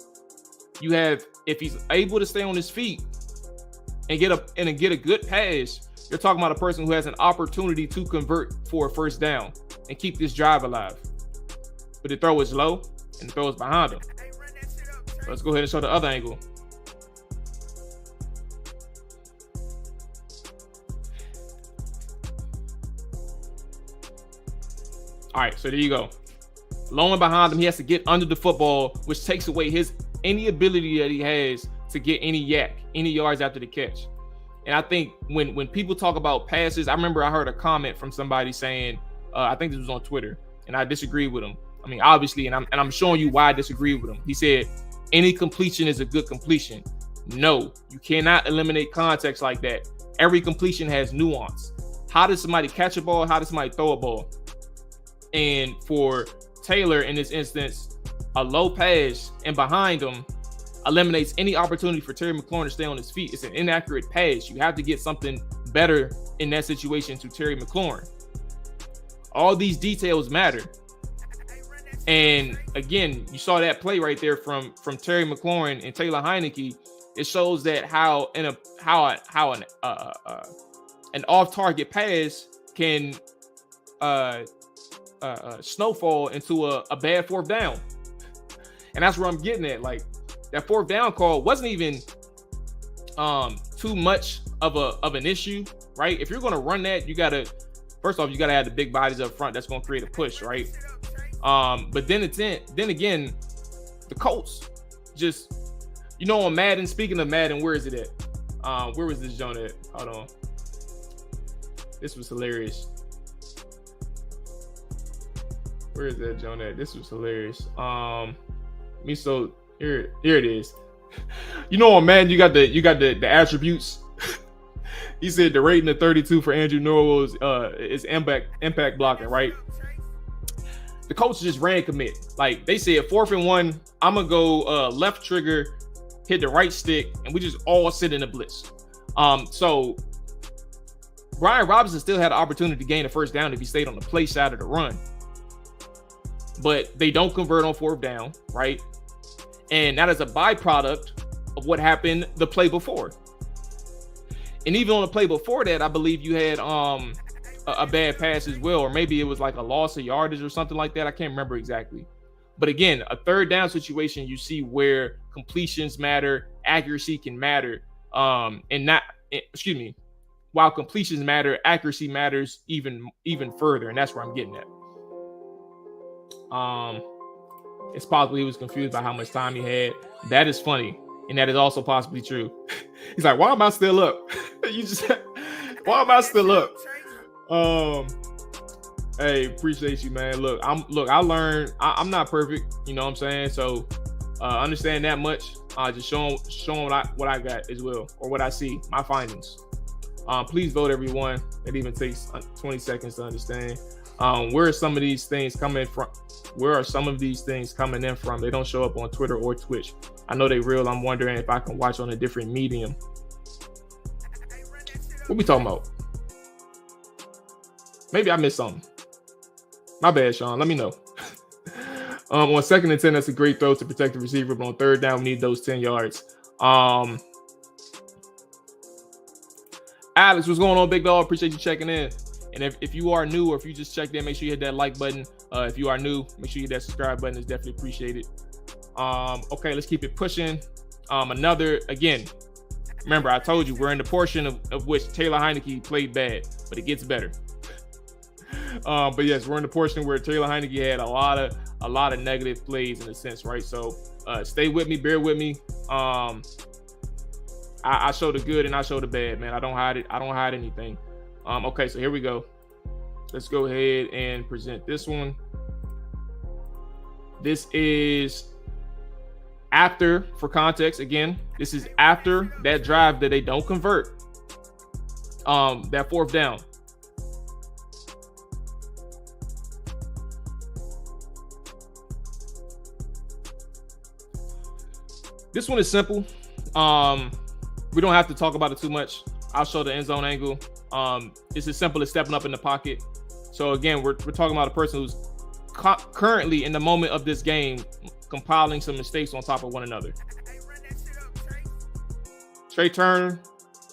you have, if he's able to stay on his feet and get a good pass, you're talking about a person who has an opportunity to convert for a 1st down and keep this drive alive. But the throw is low and the throw is behind him. So let's go ahead and show the other angle. All right, so there you go. Low and behind him, he has to get under the football, which takes away any ability that he has to get any yards after the catch. And I think when people talk about passes, I remember I heard a comment from somebody saying, I think this was on Twitter, and I disagreed with him. I mean, obviously, and I'm showing you why I disagree with him. He said, any completion is a good completion. No, you cannot eliminate context like that. Every completion has nuance. How does somebody catch a ball? How does somebody throw a ball? And for Taylor, in this instance, a low pass and behind him eliminates any opportunity for Terry McLaurin to stay on his feet. It's an inaccurate pass. You have to get something better in that situation to Terry McLaurin. All these details matter. And again, you saw that play right there from Terry McLaurin and Taylor Heineke. It shows that how an off-target pass can snowfall into a bad fourth down. And that's where I'm getting at. Like, that fourth down call wasn't even too much of an issue, right? If you're going to run that, you got to, first off, you got to have the big bodies up front. That's going to create a push, right? But then again, the Colts just, on Madden, speaking of Madden, where is it at? Where was this joint at? Hold on. This was hilarious. Where is that joint at? This was hilarious. Here it is. On Madden, you got the attributes. He said the rating of 32 for Andrew Norwell is impact blocking, right? The Colts just ran commit. Like, they said 4th and 1, I'm gonna go left trigger, hit the right stick, and we just all sit in a blitz. So Brian Robinson still had an opportunity to gain a first down if he stayed on the play side of the run. But they don't convert on 4th down, right? And that is a byproduct of what happened the play before. And even on the play before that, I believe you had a bad pass as well, or maybe it was like a loss of yardage or something like that. I can't remember exactly. But again, a 3rd down situation, you see where completions matter, accuracy can matter, while completions matter, accuracy matters even further, and that's where I'm getting at. It's possible he was confused by how much time he had. That is funny, and that is also possibly true. He's like, why am I still up? Why am I still up? Hey, appreciate you, man. Look, I learned. I'm not perfect, you know what I'm saying? So understand that much. Just showing what I got as well, or what I see, my findings. Please vote, everyone. It even takes 20 seconds to understand. Where are some of these things coming from? Where are some of these things coming in from? They don't show up on Twitter or Twitch. I know they real. I'm wondering if I can watch on a different medium. What we talking about? Maybe I missed something. My bad, Sean. Let me know. On 2nd and 10, that's a great throw to protect the receiver. But on 3rd down, we need those 10 yards. Alex, what's going on, big dog? Appreciate you checking in. And if you are new, or if you just checked in, make sure you hit that like button. If you are new, make sure you hit that subscribe button. It's definitely appreciated. Okay, let's keep it pushing. Again, remember, I told you we're in the portion of which Taylor Heineke played bad, but it gets better. But yes, we're in the portion where Taylor Heineke had a lot of negative plays in a sense, right? So stay with me, bear with me. I show the good and I show the bad, man. I don't hide it. I don't hide anything. Okay, so here we go. Let's go ahead and present this one. This is after, for context, again, this is after that drive that they don't convert. That 4th down. This one is simple. We don't have to talk about it too much. I'll show the end zone angle. It's as simple as stepping up in the pocket. So again, we're talking about a person who's currently in the moment of this game compiling some mistakes on top of one another. Trey Turner,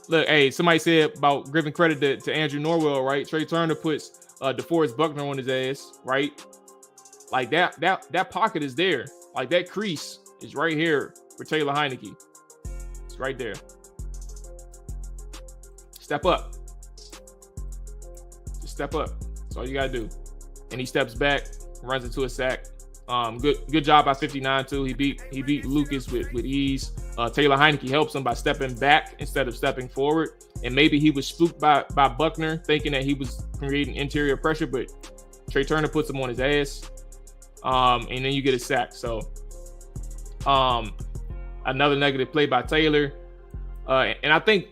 look, hey, somebody said about giving credit to Andrew Norwell, right? Trey Turner puts DeForest Buckner on his ass, right? Like that pocket is there. Like that crease is right here for Taylor Heineke. It's right there. Step up. Just step up. That's all you gotta do. And he steps back, runs into a sack. Good job by 59 too. He beat Lucas with ease. Taylor Heineke helps him by stepping back instead of stepping forward. And maybe he was spooked by Buckner, thinking that he was creating interior pressure, but Trey Turner puts him on his ass. And then you get a sack. So another negative play by Taylor. And I think,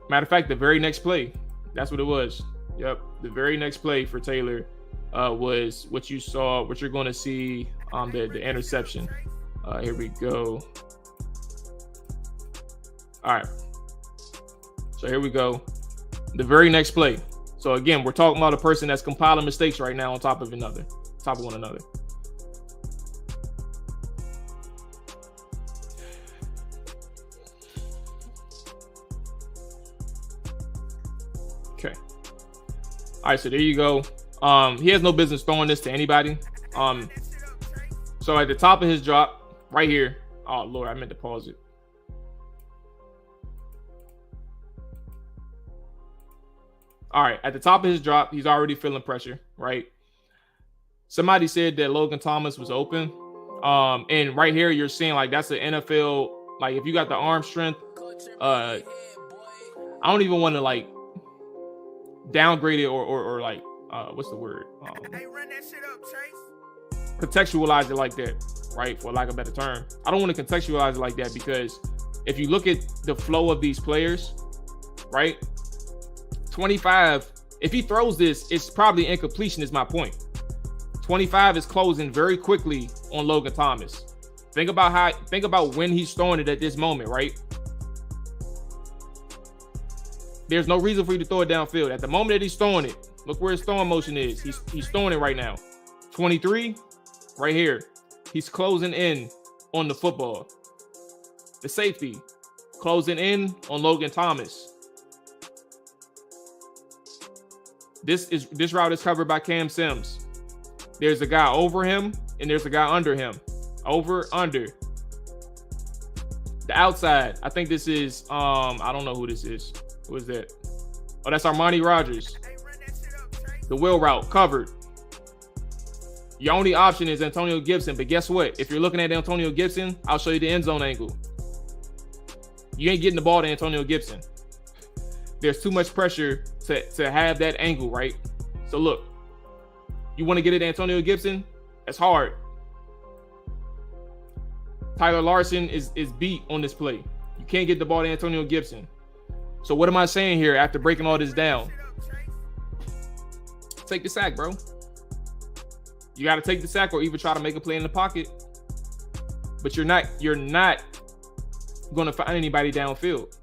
matter of fact, the very next play, that's what it was. Yep, the very next play for Taylor was what you saw, what you're going to see, the interception. Here we go. All right. So here we go. The very next play. So again, we're talking about a person that's compiling mistakes right now on top of one another. Okay. All right, so there you go. He has no business throwing this to anybody. So at the top of his drop, right here. Oh Lord, I meant to pause it. All right, at the top of his drop, he's already feeling pressure, right? Somebody said that Logan Thomas was open. And right here, you're seeing like that's an NFL, like if you got the arm strength, I don't even want to like downgrade it or like what's the word? Contextualize it like that, right? For lack of a better term. I don't want to contextualize it like that because if you look at the flow of these players, right? 25, if he throws this, it's probably incompletion is my point. 25 is closing very quickly on Logan Thomas. Think about when he's throwing it at this moment, right? There's no reason for you to throw it downfield. At the moment that he's throwing it, look where his throwing motion is. He's throwing it right now. 23, right here. He's closing in on the football. The safety, closing in on Logan Thomas. This route is covered by Cam Sims. There's a guy over him and there's a guy under him. Over, under. The outside, I think this is, I don't know who this is. Who is that? Oh, that's Armani Rogers. The wheel route, covered. Your only option is Antonio Gibson, but guess what? If you're looking at Antonio Gibson, I'll show you the end zone angle. You ain't getting the ball to Antonio Gibson. There's too much pressure to have that angle, right? So look, you want to get it to Antonio Gibson? That's hard. Tyler Larson is beat on this play. You can't get the ball to Antonio Gibson. So what am I saying here after breaking all this down? Take the sack, bro. You got to take the sack or even try to make a play in the pocket. But you're not going to find anybody downfield.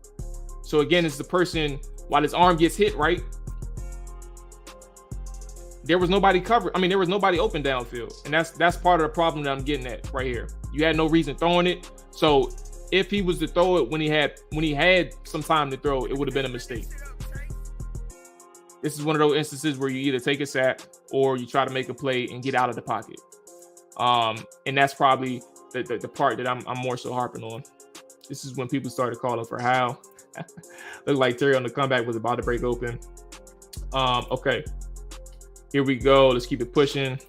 So again, it's the person, while his arm gets hit, right? There was nobody covered. I mean, there was nobody open downfield. And that's part of the problem that I'm getting at right here. You had no reason throwing it. So if he was to throw it when he had some time to throw, it would have been a mistake. This is one of those instances where you either take a sack or you try to make a play and get out of the pocket. And that's probably the part that I'm more so harping on. This is when people started calling for how. Looked like Terry on the comeback was about to break open. Okay. Here we go. Let's keep it pushing.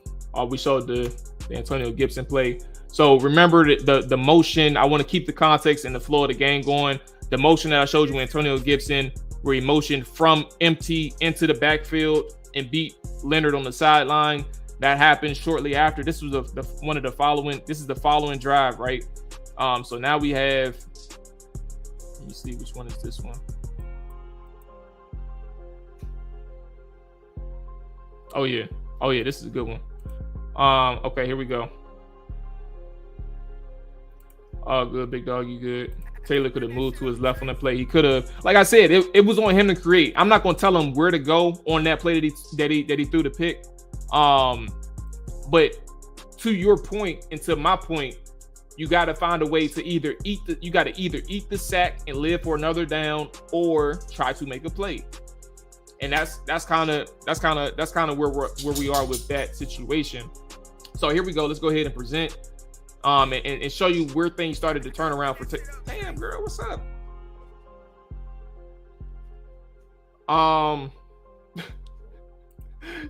We showed the Antonio Gibson play. So remember the motion. I want to keep the context and the flow of the game going. The motion that I showed you, Antonio Gibson, where he motioned from empty into the backfield and beat Leonard on the sideline. That happened shortly after. This was this is the following drive, right? So now we have, let me see which one is this one. Oh yeah, this is a good one. Okay, here we go. Oh, good, big dog, you good. Taylor could have moved to his left on the play. He could have, like I said, it was on him to create. I'm not going to tell him where to go on that play that he threw the pick. But to your point and to my point, you got to find a way to either eat the sack and live for another down or try to make a play. And that's kind of where we are with that situation. So here we go. Let's go ahead and present. And show you where things started to turn around for damn girl, what's up?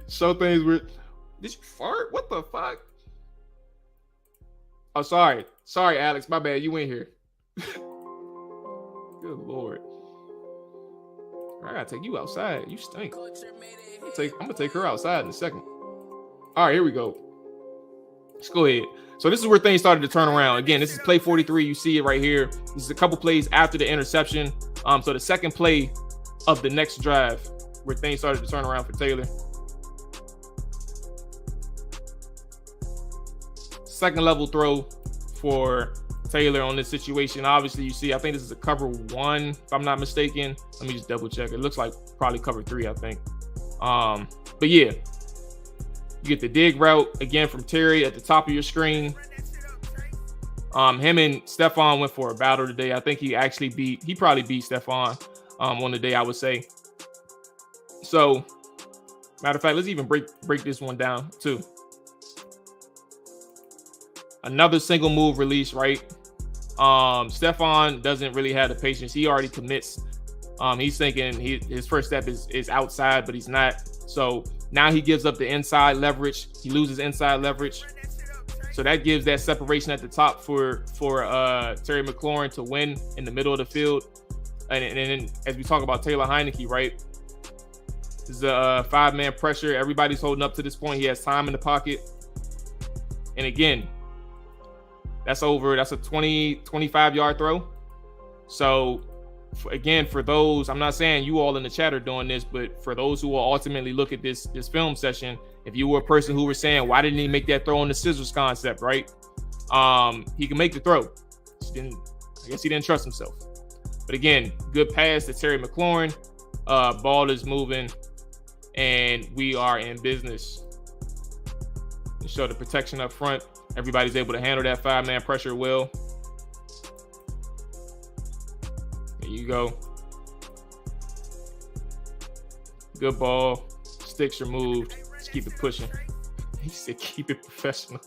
Show things where did you fart? What the fuck? Oh, sorry, Alex, my bad. You in here? Good Lord, I gotta take you outside. You stink. I'm gonna take her outside in a second. All right, here we go. Let's go ahead. So this is where things started to turn around. Again, this is play 43. You see it right here. This is a couple plays after the interception. So the second play of the next drive where things started to turn around for Taylor. Second level throw for Taylor on this situation. Obviously, you see, I think this is a cover 1, if I'm not mistaken. Let me just double check. It looks like probably cover 3, I think. But yeah, you get the dig route again from Terry at the top of your screen. Him and Stephon went for a battle today. I think he probably beat Stephon on the day, I would say. So, matter of fact, let's even break this one down too. Another single move release, right? Stephon doesn't really have the patience. He already commits. He's thinking his first step is outside, but he's not. So now he gives up the inside leverage. He loses inside leverage. So that gives that separation at the top for Terry McLaurin to win in the middle of the field. And then as we talk about Taylor Heineke, right? This is a 5-man pressure. Everybody's holding up to this point. He has time in the pocket. And again, that's over. That's a 25-yard throw. So again, for those, I'm not saying you all in the chat are doing this, but for those who will ultimately look at this film session, if you were a person who were saying, why didn't he make that throw on the scissors concept, right? He can make the throw. I guess he didn't trust himself. But again, good pass to Terry McLaurin. Ball is moving, and we are in business. Show the protection up front. Everybody's able to handle that 5-man pressure well. There you go. Good ball. Sticks removed. Let's keep it pushing. He said keep it professional.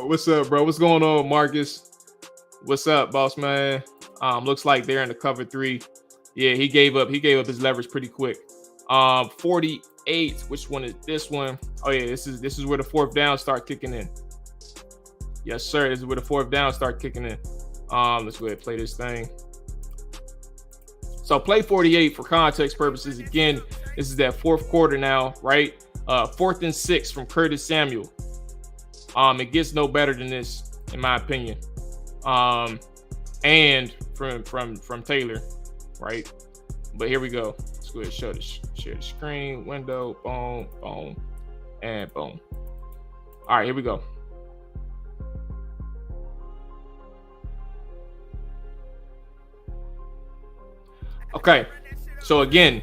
What's up, bro? What's going on, Marcus? What's up, boss man? Looks like they're in the cover 3. Yeah, he gave up his leverage pretty quick. 48. Which one is this one? Oh yeah, this is where the 4th down start kicking in. Yes, sir. This is where the 4th down start kicking in. Let's go ahead and play this thing. So play 48 for context purposes. Again, this is that 4th quarter now, right? 4th and 6 from Curtis Samuel. It gets no better than this, in my opinion. And from Taylor, right? But here we go. Let's go ahead and share the screen, window, boom, boom, and boom. All right, here we go. Okay, so again,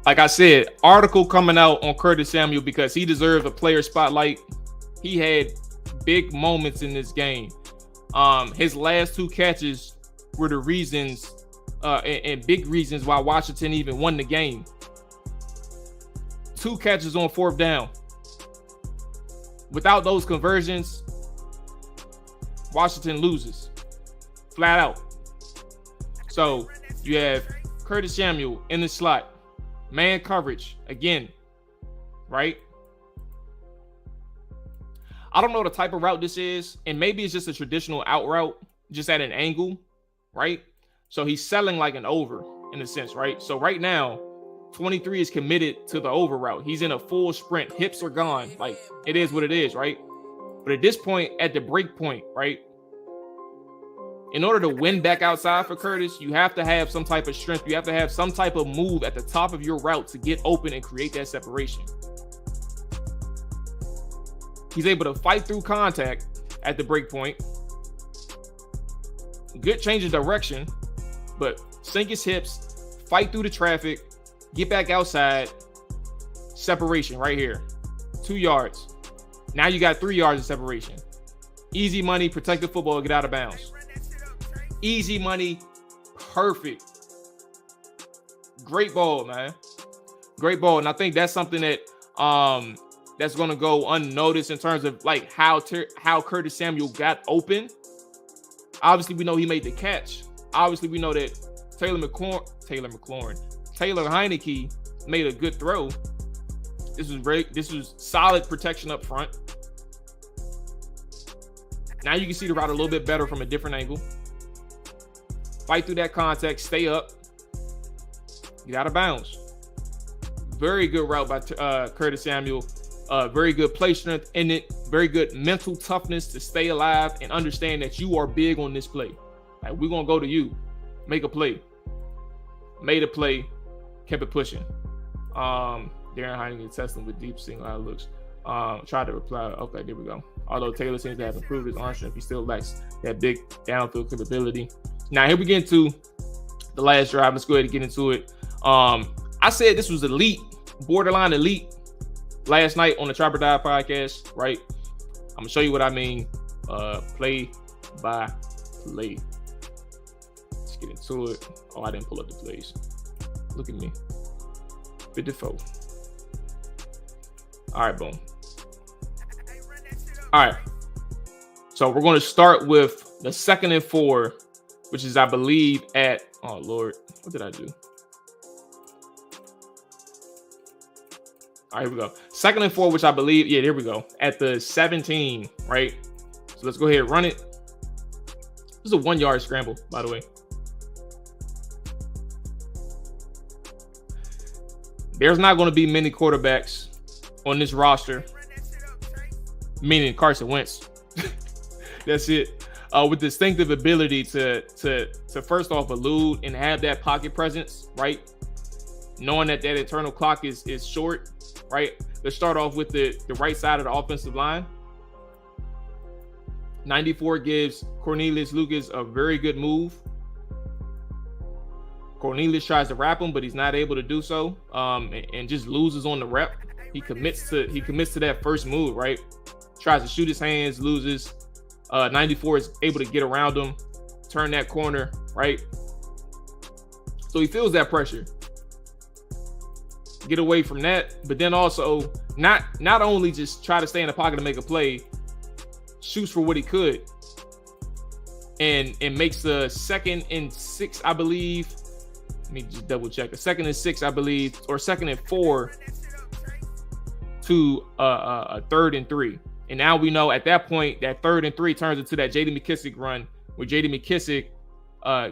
like I said, article coming out on Curtis Samuel because he deserves a player spotlight. He had big moments in this game. His last 2 catches were the reasons and big reasons why Washington even won the game. 2 catches on 4th down. Without those conversions, Washington loses flat out. So you have Curtis Samuel in the slot, man coverage again, right? I don't know the type of route this is, and maybe it's just a traditional out route, just at an angle, right? So he's selling like an over in a sense, right? So right now, 23 is committed to the over route. He's in a full sprint. Hips are gone. Like, it is what it is, right? But at this point, at the break point, right? In order to win back outside for Curtis, you have to have some type of strength. You have to have some type of move at the top of your route to get open and create that separation. He's able to fight through contact at the break point. Good change of direction, but sink his hips, fight through the traffic, get back outside, separation right here. 2 yards. Now you got 3 yards of separation. Easy money, protect the football, get out of bounds. Easy money, perfect. Great ball, man. Great ball. And I think that's something that that's going to go unnoticed in terms of like how Curtis Samuel got open. Obviously, we know he made the catch. Obviously, we know that Taylor Heineke made a good throw. This was solid protection up front. Now you can see the route a little bit better from a different angle. Fight through that contact, stay up, get out of bounds. Very good route by Curtis Samuel. very good play strength in it, very good mental toughness to stay alive and understand that you are big on this play. Like, we're going to go to you. Make a play. Made a play. Kept it pushing. Darren Heineken testing with deep single eye looks. Tried to reply. Okay, there we go. Although Taylor seems to have improved his arm strength, he still lacks that big downfield capability. Now, here we get into the last drive. Let's go ahead and get into it. I said this was elite, borderline elite last night on the Trapper Die podcast, right? I'm going to show you what I mean. Play by play. Let's get into it. Oh, I didn't pull up the plays. Look at me. 54. All right, boom. All right. So we're going to start with the 2nd and 4, which is, I believe, at, oh, Lord, what did I do? All right, here we go. 2nd and 4, which I believe, yeah, there we go. At the 17, right? So let's go ahead and run it. This is a 1-yard scramble, by the way. There's not going to be many quarterbacks on this roster, meaning Carson Wentz. That's it. With distinctive ability to first off elude and have that pocket presence, right? Knowing that internal clock is short, right? Let's start off with the right side of the offensive line. 94 gives Cornelius Lucas a very good move. Cornelius tries to wrap him, but he's not able to do so, and just loses on the rep. He commits to that first move, right? Tries to shoot his hands, loses. 94 is able to get around him, turn that corner, right? So he feels that pressure. Get away from that, but then also not only just try to stay in the pocket to make a play, shoots for what he could, and makes the 2nd and 6, I believe. Let me just double check. A 2nd and 6, I believe, or 2nd and 4 to a 3rd and 3. And now we know at that point that 3rd and 3 turns into that J.D. McKissic run where J.D. McKissic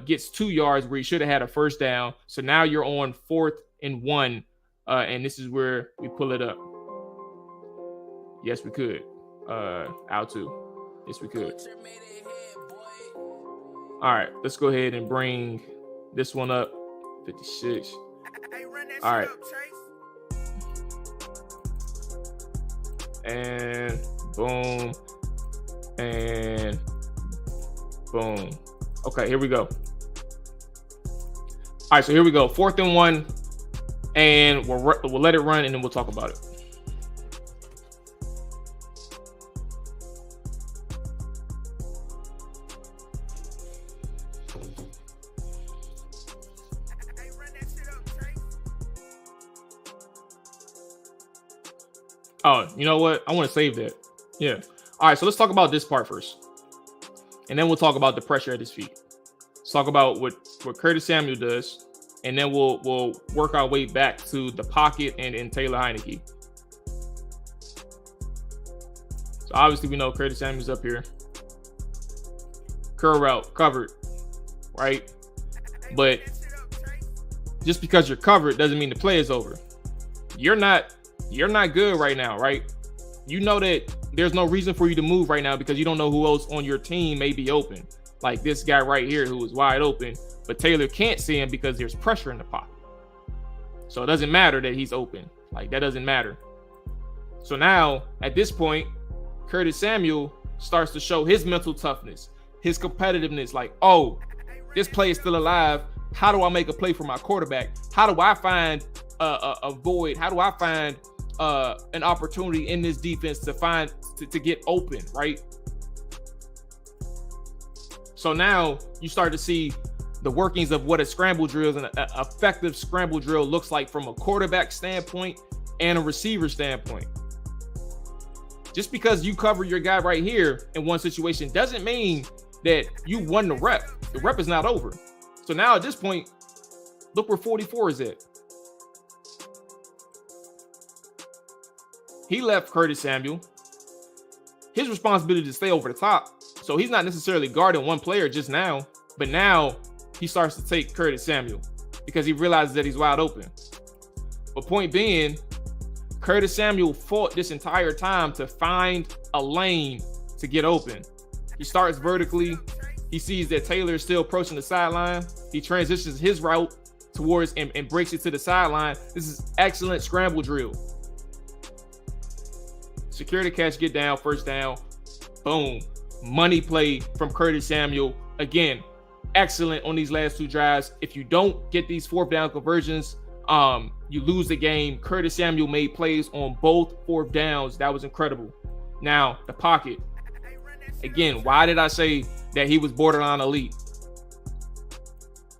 gets 2 yards where he should have had a first down. So now you're on 4th and 1, and this is where we pull it up. Yes, we could. Out to. Yes, we could. All right, let's go ahead and bring this one up. 56. All right. And boom. And boom. Okay, here we go. All right, so here we go. 4th and 1. And we'll let it run and then we'll talk about it. Oh, you know what? I want to save that. Yeah. All right, so let's talk about this part first. And then we'll talk about the pressure at his feet. Let's talk about what Curtis Samuel does. And then we'll work our way back to the pocket and Taylor Heineke. So obviously we know Curtis Samuel's up here. Curl route, covered, right? But just because you're covered doesn't mean the play is over. You're not good right now, right? You know that there's no reason for you to move right now because you don't know who else on your team may be open. Like this guy right here who is wide open, but Taylor can't see him because there's pressure in the pocket. So it doesn't matter that he's open. Like that doesn't matter. So now at this point, Curtis Samuel starts to show his mental toughness, his competitiveness. Like, oh, this play is still alive. How do I make a play for my quarterback? How do I find a void? How do I find an opportunity in this defense to get open, right? So now you start to see the workings of what a scramble drill and an effective scramble drill looks like from a quarterback standpoint and a receiver standpoint. Just because you cover your guy right here in one situation doesn't mean that you won the rep. The rep is not over. So now at this point, look where 44 is at. He left Curtis Samuel. His responsibility to stay over the top. So he's not necessarily guarding one player just now, but now he starts to take Curtis Samuel because he realizes that he's wide open. But point being, Curtis Samuel fought this entire time to find a lane to get open. He starts vertically. He sees that Taylor is still approaching the sideline. He transitions his route towards and breaks it to the sideline. This is excellent scramble drill. Secure the catch, get down, first down. Boom. Money play from Curtis Samuel. Again, excellent on these last two drives. If you don't get these fourth down conversions, you lose the game. Curtis Samuel made plays on both fourth downs. That was incredible. Now, the pocket. Again, why did I say that he was borderline elite?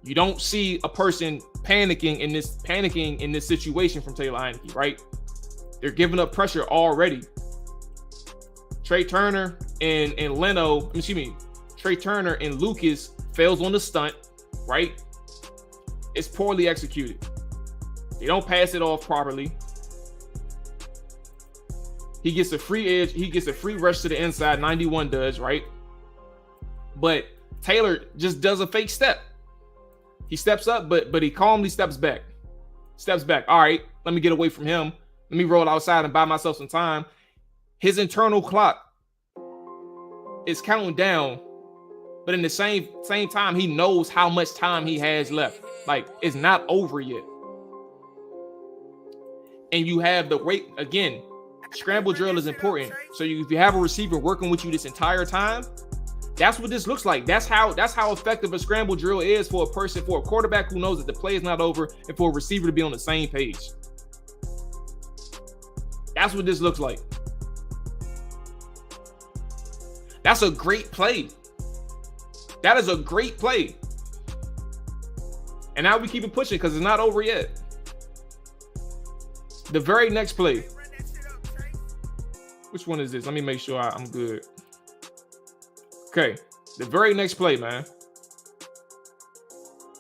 You don't see a person panicking in this situation from Taylor Heinicke, right? They're giving up pressure already. Trey Turner and Trey Turner and Lucas fails on the stunt, right? It's poorly executed. They don't pass it off properly. He gets a free edge. He gets a free rush to the inside. 91 does, right? But Taylor just does a fake step. He steps up, but he calmly steps back. All right, let me get away from him. Let me roll outside and buy myself some time. His internal clock is counting down, but in the same time, he knows how much time he has left. Like, it's not over yet. And you have the weight again. Scramble drill is important. So if you have a receiver working with you this entire time, that's what this looks like. That's how effective a scramble drill is for a quarterback who knows that the play is not over, and for a receiver to be on the same page. That's what this looks like. That's a great play. That is a great play. And now we keep it pushing because it's not over yet. The very next play. Which one is this? Let me make sure I'm good. Okay. The very next play, man.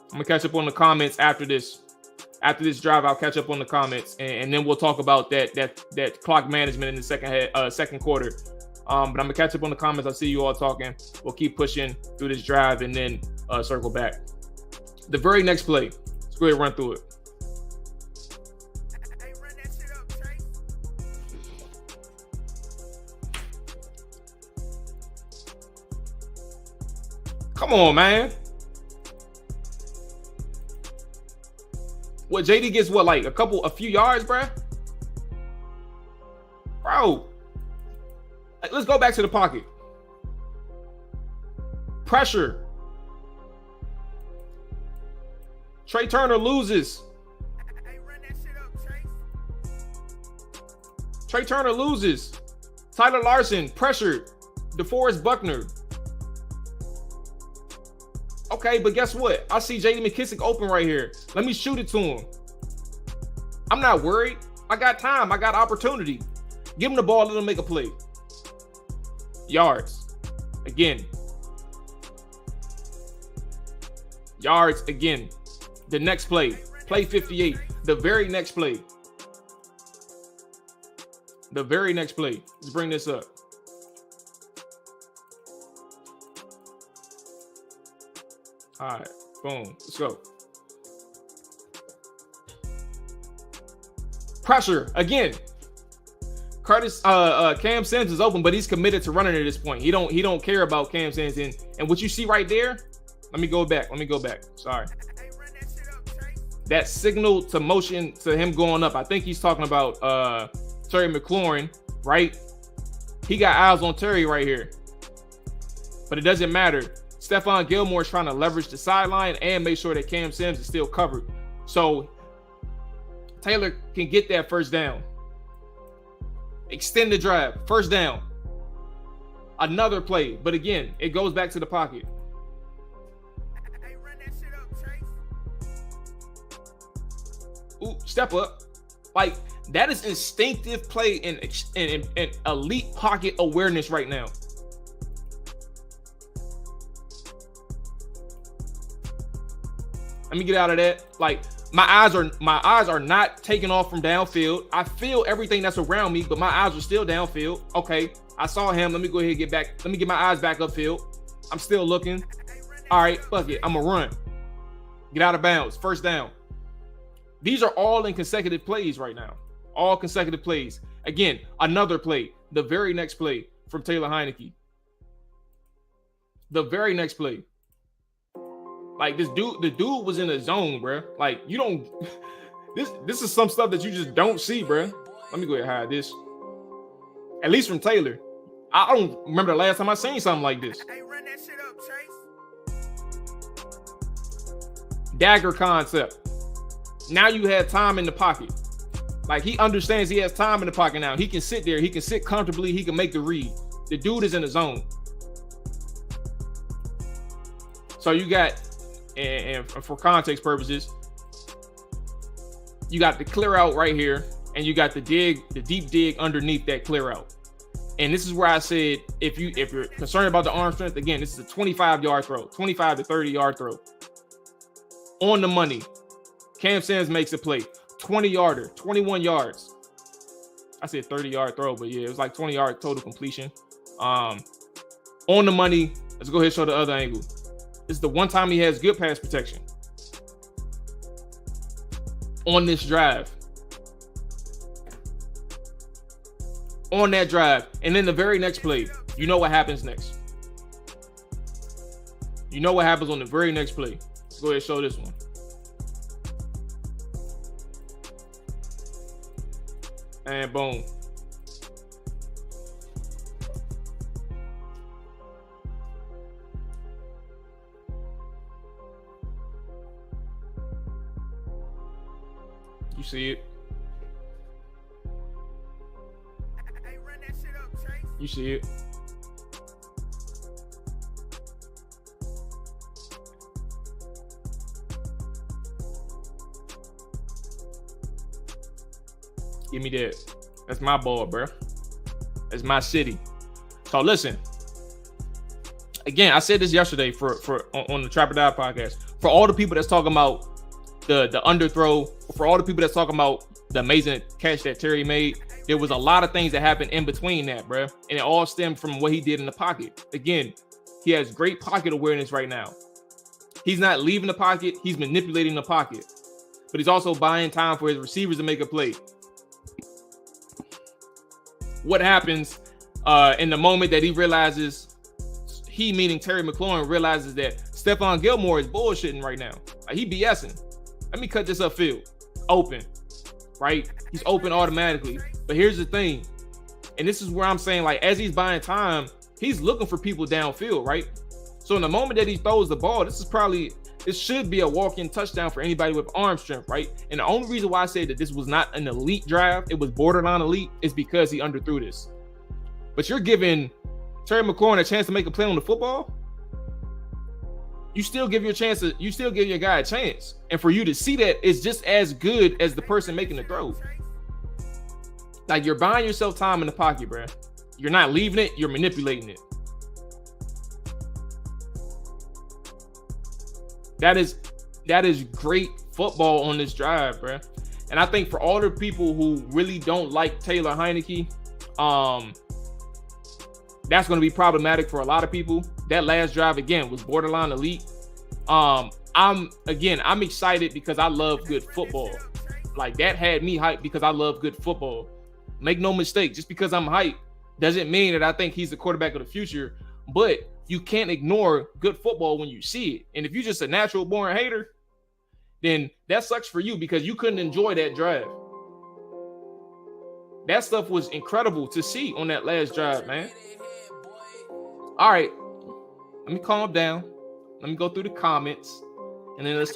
I'm going to catch up on the comments after this. After this drive, I'll catch up on the comments, and then we'll talk about that clock management in the second quarter. But I'm going to catch up on the comments. I see you all talking. We'll keep pushing through this drive and then circle back. The very next play. Let's go ahead and run through it. Come on, man. What, JD gets what, like a few yards, bruh? Bro. Let's go back to the pocket. Pressure. Trey Turner loses. Trey Turner loses. Tyler Larson pressured. DeForest Buckner. Okay, but guess what? I see J.D. McKissic open right here. Let me shoot it to him. I'm not worried. I got time. I got opportunity. Give him the ball. Let him make a play. Yards. Again. Yards again. The next play. Play 58. The very next play. The very next play. Let's bring this up. All right, boom, let's go. Pressure again. Cam Sims is open, but he's committed to running at this point. He don't care about Cam Sims. And what you see right there, let me go back. Sorry. That signal to motion to him going up. I think he's talking about Terry McLaurin, right? He got eyes on Terry right here. But it doesn't matter. Stephon Gilmore is trying to leverage the sideline and make sure that Cam Sims is still covered. So Taylor can get that first down. Extend the drive. First down. Another play. But again, it goes back to the pocket. Ooh, step up. Like, that is instinctive play and elite pocket awareness right now. Let me get out of that. Like, my eyes are not taking off from downfield. I feel everything that's around me, but my eyes are still downfield. Okay, I saw him. Let me go ahead and get back. Let me get my eyes back upfield. I'm still looking. All right, fuck it. I'm gonna run. Get out of bounds. First down. These are all in consecutive plays right now. all consecutive plays. Again, another play, the very next play from Taylor Heinicke. The very next play. Like the dude was in a zone, bro. Like you don't, this is some stuff that you just don't see, bro. Let me go ahead and hide this. At least from Taylor. I don't remember the last time I seen something like this. Hey, run that shit up, Chase. Dagger concept. Now you have time in the pocket. Like he understands he has time in the pocket now. He can sit there. He can sit comfortably. He can make the read. The dude is in the zone. So you got, and for context purposes, you got the clear out right here, and you got the deep dig underneath that clear out. And this is where I said, if you're concerned about the arm strength, again, this is a 25-yard throw, 25 to 30-yard throw. On the money. Cam Sims makes a play. 20-yarder, 21 yards. I said 30-yard throw, but yeah, it was like 20-yard total completion. On the money. Let's go ahead and show the other angle. This is the one time he has good pass protection. On this drive. On that drive. And then the very next play, you know what happens next. You know what happens on the very next play. Let's go ahead and show this one. And boom. You see it. Hey, run that shit up, Chase. You see it. Give me that. That's my ball, bro. That's my city. So listen. Again, I said this yesterday on the Trap or Die podcast. For all the people that's talking about the underthrow, for all the people that's talking about the amazing catch that Terry made, there was a lot of things that happened in between that, bro. And it all stemmed from what he did in the pocket. Again, he has great pocket awareness right now. He's not leaving the pocket. He's manipulating the pocket. But he's also buying time for his receivers to make a play. What happens in the moment that he realizes, he meaning Terry McLaurin realizes that Stephon Gilmore is bullshitting right now. Like he BSing. Let me cut this upfield. Open. Right? He's open automatically. But here's the thing. And this is where I'm saying, like, as he's buying time, he's looking for people downfield, right? So in the moment that he throws the ball, this should be a walk-in touchdown for anybody with arm strength, right? And the only reason why I say that this was not an elite drive, it was borderline elite, is because he underthrew this. But you're giving Terry McLaurin a chance to make a play on the football. You still give your guy a chance. And for you to see that, it's just as good as the person making the throw. Like, you're buying yourself time in the pocket, bro. You're not leaving it, you're manipulating it. That is great football on this drive, bro. And I think for all the people who really don't like Taylor Heinicke, that's going to be problematic for a lot of people. That last drive, again, was borderline elite. I'm excited because I love good football. Like, that had me hyped because I love good football. Make no mistake, just because I'm hyped doesn't mean that I think he's the quarterback of the future. But you can't ignore good football when you see it. And if you're just a natural born hater, then that sucks for you because you couldn't enjoy that drive. That stuff was incredible to see on that last drive, man. All right, let me calm down. Let me go through the comments, and then let's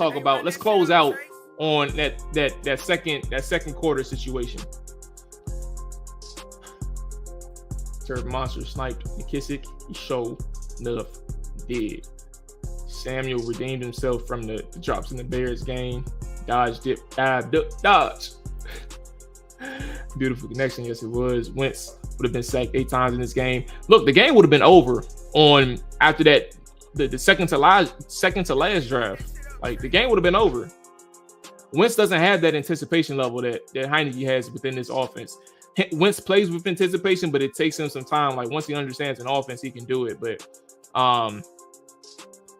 close out on that second quarter situation. Turd Monster sniped McKissick. He showed enough. Did. Samuel redeemed himself from the drops in the Bears game. Dodge, dip, dodge. Beautiful connection. Yes, it was. Wentz would have been sacked 8 times in this game. Look, the game would have been over on after that, the second to last drive. Like, the game would have been over. Wentz doesn't have that anticipation level that Heinicke has within this offense. Wentz plays with anticipation, but it takes him some time. Like, once he understands an offense, he can do it. But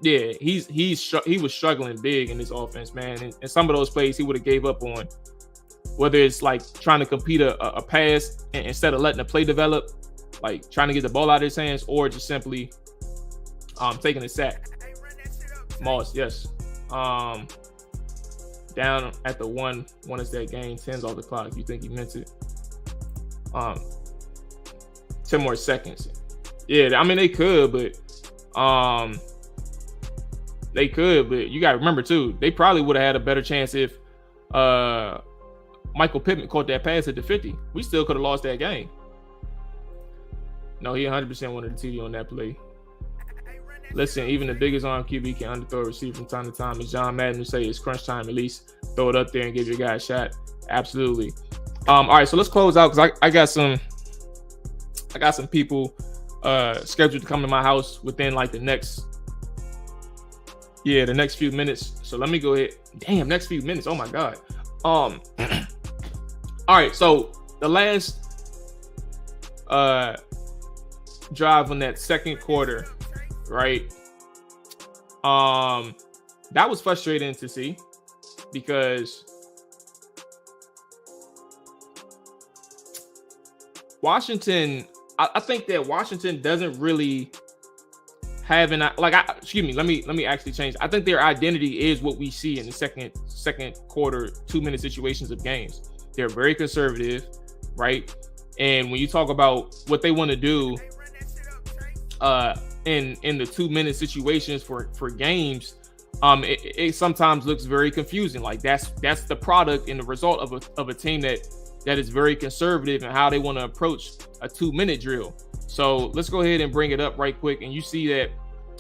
yeah, he was struggling big in this offense, man. And some of those plays he would have gave up on. whether it's like trying to complete a pass instead of letting the play develop, like trying to get the ball out of his hands, or just simply taking a sack. Moss, yes. Down at the one is that game, 10's off the clock. You think he meant it? 10 more seconds. Yeah, I mean they could, but you gotta remember too, they probably would have had a better chance if Michael Pittman caught that pass at the 50. We still could have lost that game. No, he 100% wanted the TD on that play. Listen, even the biggest arm QB can underthrow a receiver from time to time. As John Madden would say, it's crunch time. At least throw it up there and give your guy a shot. Absolutely. All right, so let's close out because I got some people scheduled to come to my house within like the next few minutes. So let me go ahead. Damn, next few minutes. Oh my God. All right, so the last drive on that second quarter, right? That was frustrating to see because Washington, I think that Washington doesn't really have an excuse me, let me actually change. I think their identity is what we see in the second quarter 2-minute situations of games. They're very conservative, right? And when you talk about what they want to do in the 2-minute situations for games, it sometimes looks very confusing. Like that's the product and the result of a team that is very conservative in how they want to approach a 2-minute drill. So let's go ahead and bring it up right quick. And you see that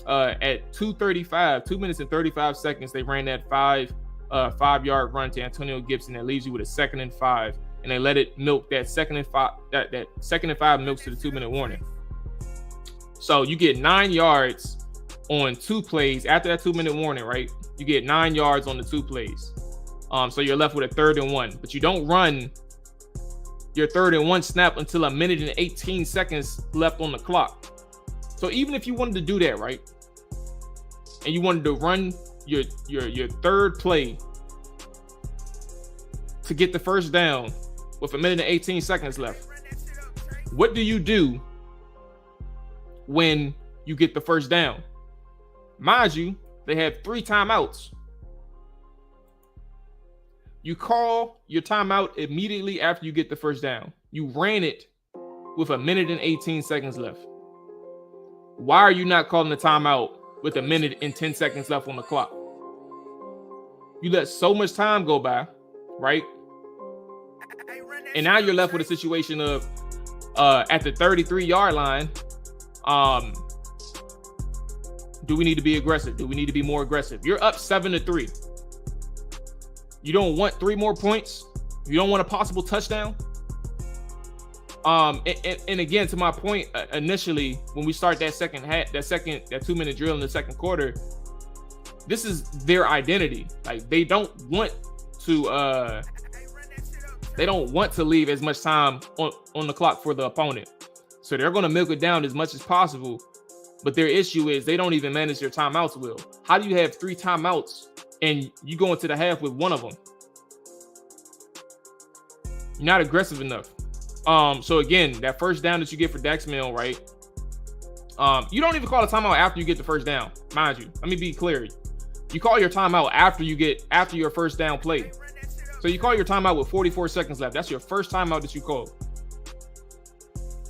at 2:35, 2 minutes and 35 seconds, they ran that 5-yard run to Antonio Gibson that leaves you with a 2nd and 5, and they let it milk that 2nd and 5. That 2nd and 5 milks to the 2-minute warning. So you get 9 yards on 2 plays after that 2-minute warning, right? You get 9 yards on the 2 plays. So you're left with a 3rd and 1, but you don't run your 3rd and 1 snap until 1 minute and 18 seconds left on the clock. So even if you wanted to do that, right, and you wanted to run your 3rd play to get the first down with 1 minute and 18 seconds left, what do you do when you get the first down? Mind you, they have 3 timeouts. You call your timeout immediately after you get the first down. You ran it with 1 minute and 18 seconds left. Why are you not calling the timeout with 1 minute and 10 seconds left on the clock? You let so much time go by, right? And now you're left with a situation of at the 33-yard line, do we need to be aggressive? Do we need to be more aggressive? You're up 7-3. You don't want 3 more points. You don't want a possible touchdown. And again, to my point initially, when we start that 2-minute drill in the second quarter, this is their identity. Like they don't want to leave as much time on the clock for the opponent. So they're going to milk it down as much as possible. But their issue is they don't even manage their timeouts well. How do you have 3 timeouts and you go into the half with 1 of them? You're not aggressive enough. So again, that first down that you get for Dax Milne, right? You don't even call a timeout after you get the first down, mind you. Let me be clear. You call your timeout after your first down play. So you call your timeout with 44 seconds left. That's your first timeout that you call.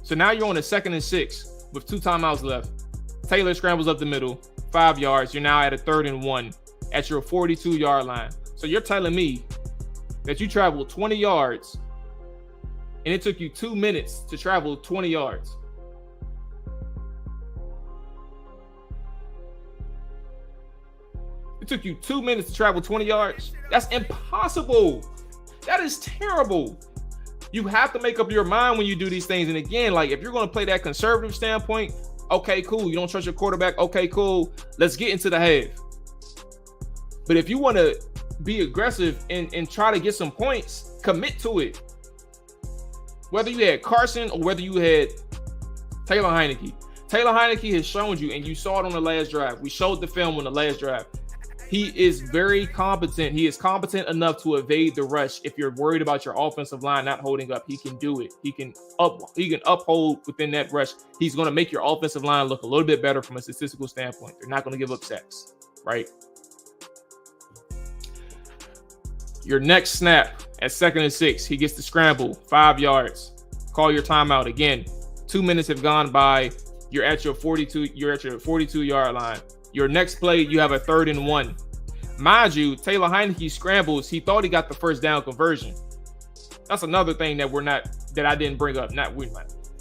So now you're on a 2nd and 6 with 2 timeouts left. Taylor scrambles up the middle, 5 yards. You're now at a 3rd and 1 at your 42-yard line. So you're telling me that you traveled 20 yards and it took you 2 minutes to travel 20 yards. It took you 2 minutes to travel 20 yards. That's impossible. That is terrible. You have to make up your mind when you do these things. And again, like if you're going to play that conservative standpoint, okay, cool. You don't trust your quarterback. Okay, cool. Let's get into the half. But if you want to be aggressive and try to get some points, commit to it. Whether you had Carson or whether you had Taylor Heineke. Taylor Heineke has shown you, and you saw it on the last drive. We showed the film on the last drive. He is very competent. He is competent enough to evade the rush. If you're worried about your offensive line not holding up, he can do it. He can uphold within that rush. He's going to make your offensive line look a little bit better from a statistical standpoint. They're not going to give up sacks, right? Your next snap at 2nd and 6, he gets the scramble, 5 yards. Call your timeout again. 2 minutes have gone by. You're at your 42-yard line. Your next play, you have a 3rd and 1. Mind you, Taylor Heinicke scrambles. He thought he got the first down conversion. That's another thing that I didn't bring up.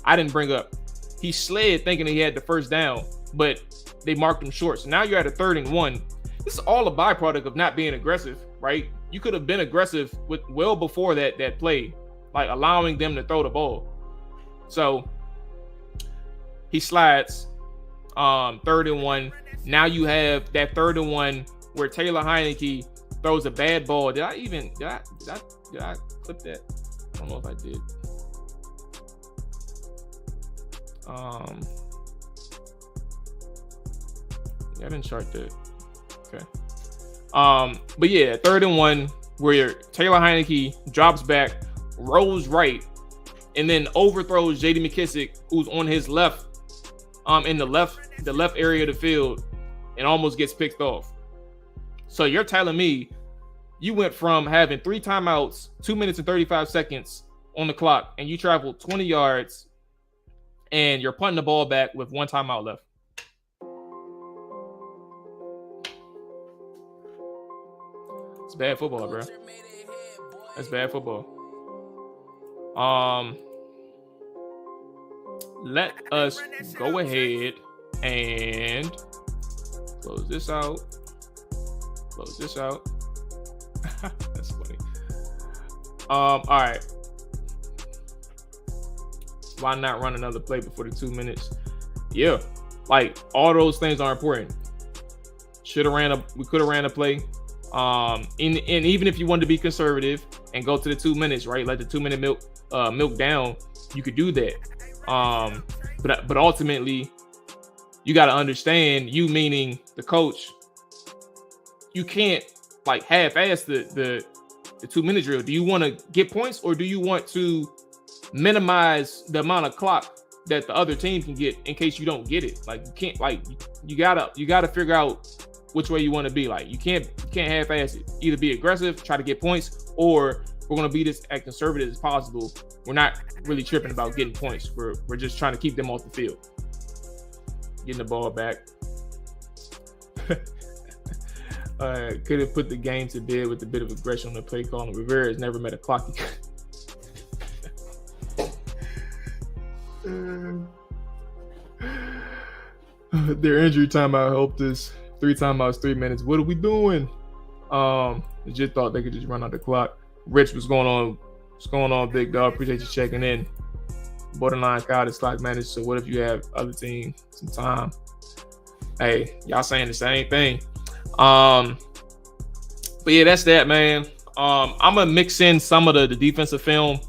I didn't bring up. He slid thinking he had the first down, but they marked him short. So now you're at a 3rd and 1. This is all a byproduct of not being aggressive, right? You could have been aggressive well before that play, like allowing them to throw the ball. So he slides, 3rd and 1. Now you have that 3rd and 1 where Taylor Heinicke throws a bad ball. Did I clip that? I don't know if I did. I didn't chart that. Okay. But yeah, 3rd and 1 where Taylor Heinicke drops back, rolls right, and then overthrows J.D. McKissick, who's on his left, in the left area of the field, and almost gets picked off. So you're telling me you went from having 3 timeouts, 2 minutes and 35 seconds on the clock, and you traveled 20 yards, and you're punting the ball back with 1 timeout left. It's bad football, bro. That's bad football. Let us go ahead and close this out. That's funny. All right. Why not run another play before the 2 minutes? Yeah, like all those things are important. We could have ran a play. And even if you wanted to be conservative and go to the 2 minutes, right? Let the 2 minute milk down, you could do that. But ultimately, you got to understand, you meaning the coach, you can't like half-ass the 2 minute drill. Do you want to get points, or do you want to minimize the amount of clock that the other team can get in case you don't get it? Like, you can't, like, you gotta figure out which way you want to be. Like, you can't half-ass it. Either be aggressive, try to get points, or we're going to be as conservative as possible. We're not really tripping about getting points. We're just trying to keep them off the field. Getting the ball back. Could have put the game to bed with a bit of aggression on the play call. And Rivera has never met a clock. Their injury timeout helped us. 3 timeouts, 3 minutes. What are we doing? Just thought they could just run out the clock. Rich, what's going on? What's going on, big dog? Appreciate you checking in. Borderline cloud is clock managed. So what if you have other team some time? Hey, y'all saying the same thing. But yeah, that's that, man. I'm gonna mix in some of the defensive film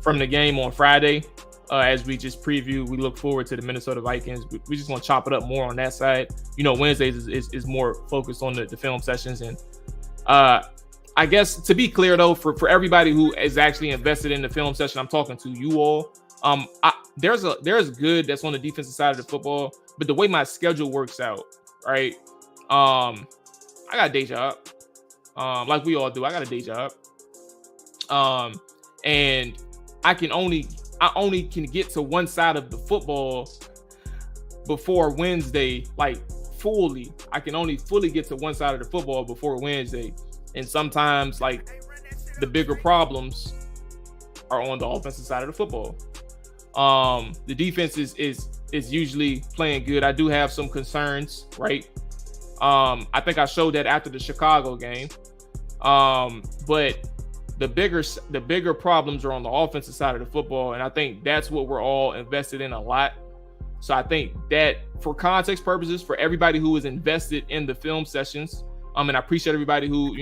from the game on Friday. As we just preview, we look forward to the Minnesota Vikings. We just want to chop it up more on that side. You know, Wednesdays is more focused on the film sessions. And I guess to be clear, though, for everybody who is actually invested in the film session, I'm talking to you all. There's good that's on the defensive side of the football, but the way my schedule works out, right? I got a day job, like we all do. I got a day job, and I only can get to one side of the football before Wednesday, like fully. I can only fully get to one side of the football before Wednesday. And sometimes, like, the bigger problems are on the offensive side of the football. The defense is usually playing good. I do have some concerns, right? I think I showed that after the Chicago game. But the bigger problems are on the offensive side of the football, and I think that's what we're all invested in a lot. So I think that, for context purposes, for everybody who is invested in the film sessions, and I appreciate everybody who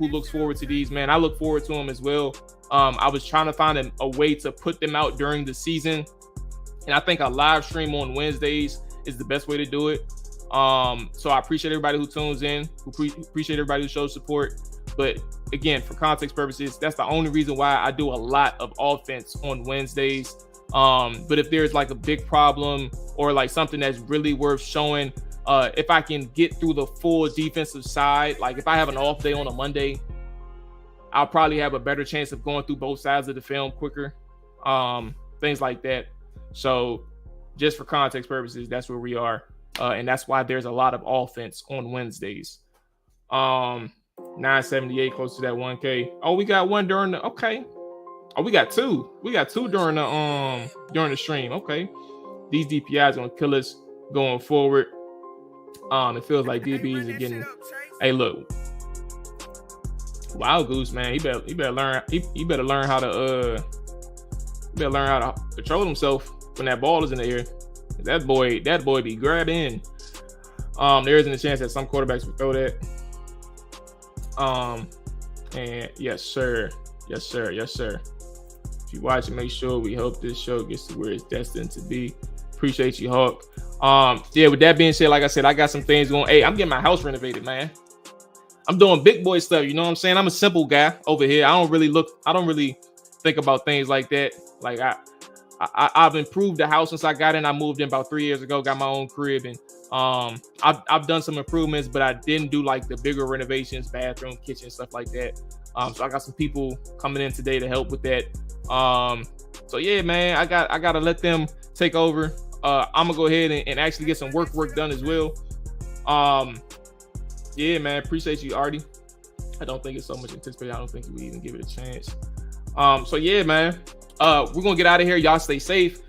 looks forward to these, man. I look forward to them as well. I was trying to find a way to put them out during the season, and I think a live stream on Wednesdays is the best way to do it. So I appreciate everybody who tunes in, appreciate everybody who shows support. But again, for context purposes, that's the only reason why I do a lot of offense on Wednesdays. But if there's like a big problem or like something that's really worth showing, if I can get through the full defensive side, like if I have an off day on a Monday, I'll probably have a better chance of going through both sides of the film quicker. Things like that. So just for context purposes, that's where we are. And that's why there's a lot of offense on Wednesdays. 978, close to that 1K. Oh, we got one during the okay. Oh, we got two. We got two during the stream. Okay. These DPIs gonna kill us going forward. It feels like DBs are getting. Hey, look. Wild Goose, man. He better learn. He better learn how to control himself when that ball is in the air. That boy be grabbing. There isn't a chance that some quarterbacks would throw that. And yes, sir. If you watch it, make sure we hope this show gets to where it's destined to be. Appreciate you, Hawk. Yeah, with that being said, like I said, I got some things going. Hey, I'm getting my house renovated, man. I'm doing big boy stuff. You know what I'm saying? I'm a simple guy over here. I don't really think about things like that. Like I've improved the house since I got in. I moved in about 3 years ago, got my own crib, and I've done some improvements, but I didn't do like the bigger renovations, bathroom, kitchen, stuff like that. So I got some people coming in today to help with that. So yeah, man, I gotta let them take over. I'm gonna go ahead and actually get some work done as well. Yeah, man, appreciate you, Artie. I don't think it's so much anticipated. I don't think we even give it a chance. So yeah, man, we're gonna get out of here. Y'all stay safe.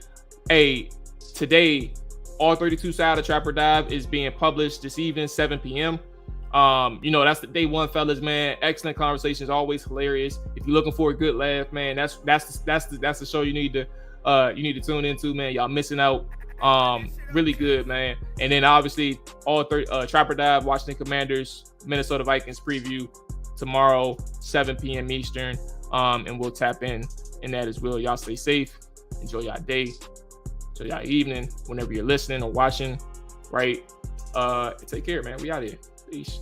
Hey, today, all 32 side of Trapper Dive is being published this evening, 7 p.m. That's the day one, fellas, man. Excellent conversations, always hilarious. If you're looking for a good laugh, man, that's the show you need to tune into, man. Y'all missing out. Really good, man. And then obviously all Trapper Dive, Washington Commanders, Minnesota Vikings preview tomorrow, 7 p.m. Eastern. And we'll tap in that as well. Y'all stay safe. Enjoy y'all day. Enjoy y'all evening. Whenever you're listening or watching, right? Take care, man. We out here. Peace.